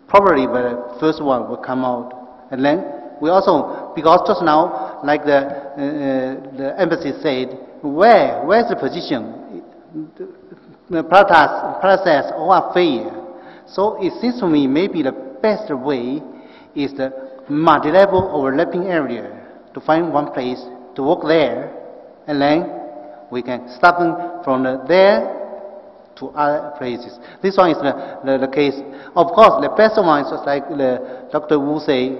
probably the first one will come out. And then we also, because just now, like the embassy said, where's the position? The process or failure. So it seems to me maybe the best way is the multi-level overlapping area, to find one place to work there, and then we can start from there to other places. This one is the case. Of course, the best one is just like Dr. Wu say,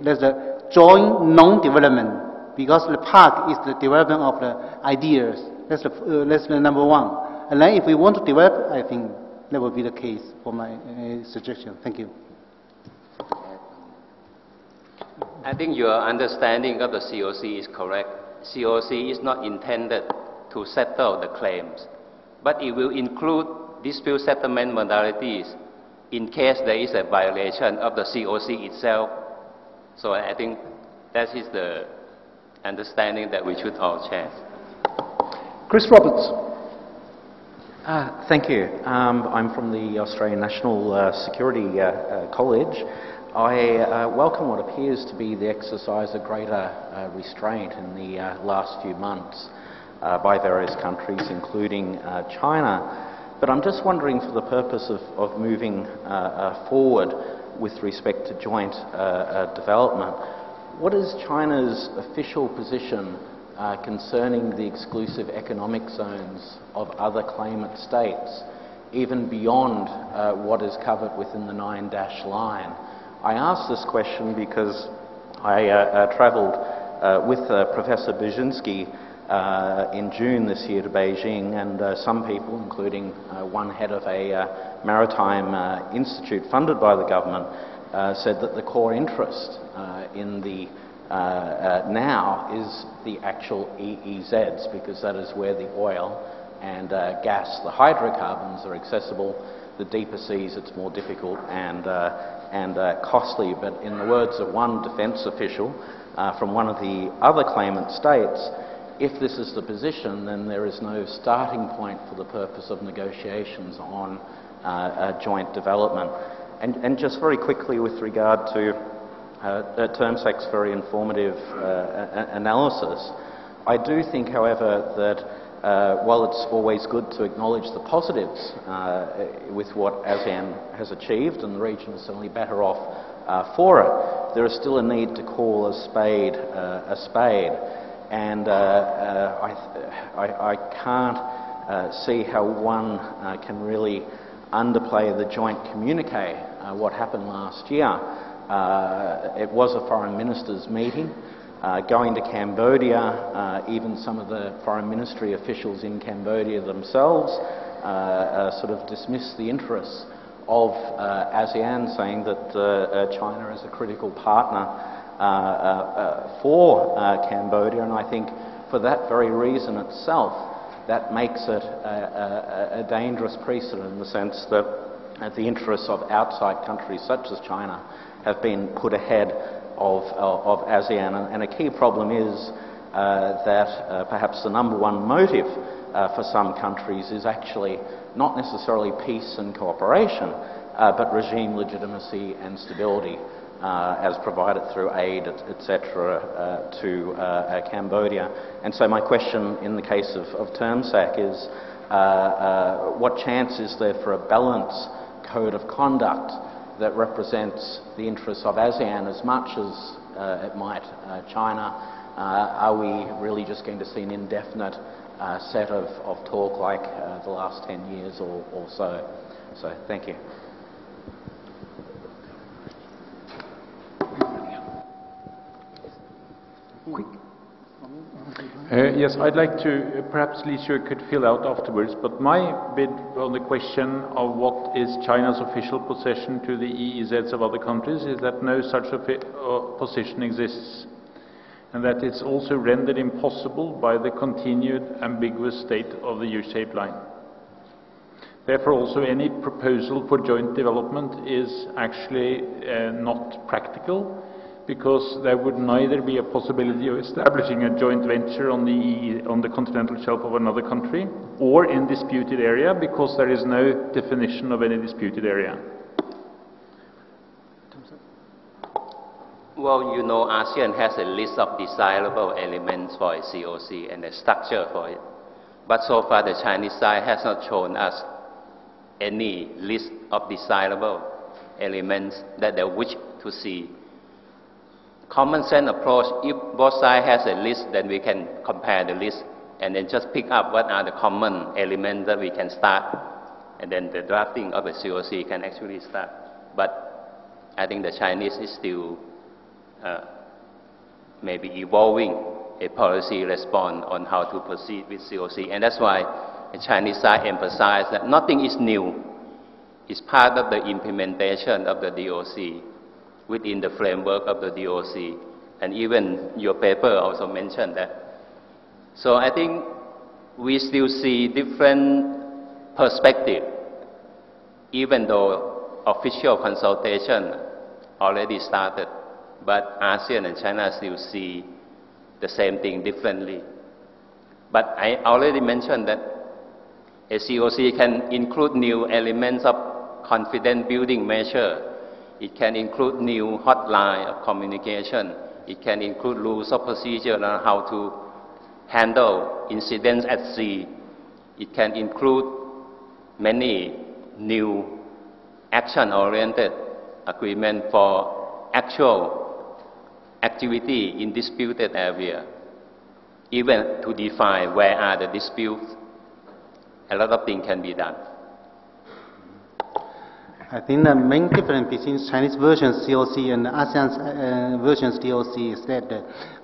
there's a joint non-development, because the park is the development of the ideas. That's the number one. And then if we want to develop, I think that will be the case for my suggestion. Thank you. I think your understanding of the COC is correct. COC is not intended to settle the claims, but it will include dispute settlement modalities in case there is a violation of the COC itself. So I think that is the understanding that we should all share. Chris Roberts. Thank you. I'm from the Australian National Security College. I welcome what appears to be the exercise of greater restraint in the last few months by various countries, including China. But I'm just wondering, for the purpose of moving forward with respect to joint development, what is China's official position concerning the exclusive economic zones of other claimant states, even beyond what is covered within the 9-dash line? I ask this question because I travelled with Professor BUSZYNSKI in June this year to Beijing, and some people, including one head of a maritime institute funded by the government, said that the core interest in the now is the actual EEZs, because that is where the oil and gas, the hydrocarbons, are accessible. The deeper seas, it's more difficult and costly. But in the words of one defence official from one of the other claimant states, if this is the position, then there is no starting point for the purpose of negotiations on joint development. And just very quickly with regard to Termsak's very informative analysis, I do think, however, that while it's always good to acknowledge the positives with what ASEAN has achieved, and the region is certainly better off for it, there is still a need to call a spade. And I can't see how one can really underplay the joint communique, what happened last year. It was a foreign ministers' meeting. Going to Cambodia, even some of the foreign ministry officials in Cambodia themselves sort of dismissed the interests of ASEAN, saying that China is a critical partner for Cambodia, and I think for that very reason itself, that makes it a dangerous precedent, in the sense that the interests of outside countries such as China have been put ahead of ASEAN. And a key problem is that perhaps the number one motive for some countries is actually not necessarily peace and cooperation, but regime legitimacy and stability, as provided through aid, etc., to Cambodia. And so my question in the case of Termsak is, what chance is there for a balanced code of conduct that represents the interests of ASEAN as much as it might China? Are we really just going to see an indefinite set of talk like the last 10 years or so? So, thank you. Yes, I'd like to, perhaps LESZEK could fill out afterwards, but my bid on the question of what is China's official position to the EEZs of other countries is that no such position exists, and that it's also rendered impossible by the continued ambiguous state of the U-shaped line. Therefore, also any proposal for joint development is actually not practical, because there would neither be a possibility of establishing a joint venture on the continental shelf of another country, or in disputed area, because there is no definition of any disputed area. Well, you know, ASEAN has a list of desirable elements for a COC and a structure for it. But so far, the Chinese side has not shown us any list of desirable elements that they wish to see. Common sense approach, if both sides has a list, then we can compare the list and then just pick up what are the common elements that we can start, and then the drafting of a COC can actually start. But I think the Chinese is still maybe evolving a policy response on how to proceed with COC, and that's why the Chinese side emphasized that nothing is new. It's part of the implementation of the DOC within the framework of the DOC, and even your paper also mentioned that. So I think we still see different perspectives, even though official consultation already started, but ASEAN and China still see the same thing differently. But I already mentioned that a COC can include new elements of confidence building measure. It can include new hotline of communication. It can include rules of procedure on how to handle incidents at sea. It can include many new action-oriented agreements for actual activity in disputed area, even to define where are the disputes. A lot of things can be done. I think the main difference between Chinese version COC and ASEAN versions DOC is that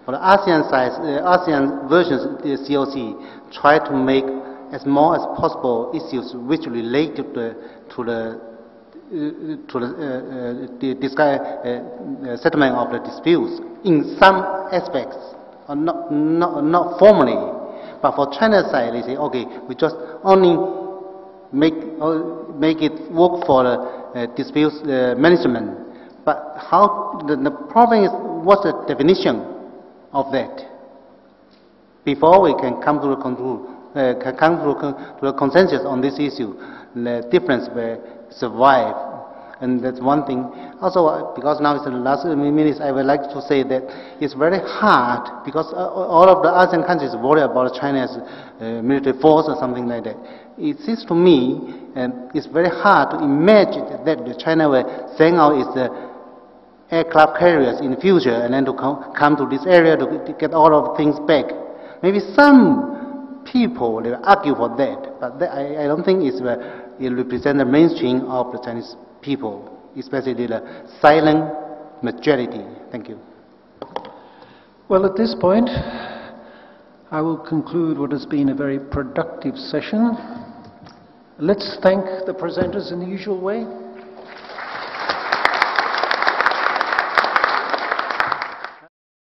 for the ASEAN side, ASEAN versions COC try to make as more as possible issues which relate to the settlement of the disputes in some aspects, or not formally. But for China's side, they say, okay, we just only make it work for the disputes management. But how the problem is, what's the definition of that? Before we can come to the consensus on this issue, the difference will survive, and that's one thing. Also, because now it's the last minutes, I would like to say that it's very hard, because all of the ASEAN countries worry about China's military force or something like that. It seems to me it's very hard to imagine that China will send out its aircraft carriers in the future and then to come to this area to get all of things back. Maybe some people will argue for that, but I don't think it represents the mainstream of the Chinese people, especially the silent majority. Thank you. Well, at this point, I will conclude what has been a very productive session. Let's thank the presenters in the usual way.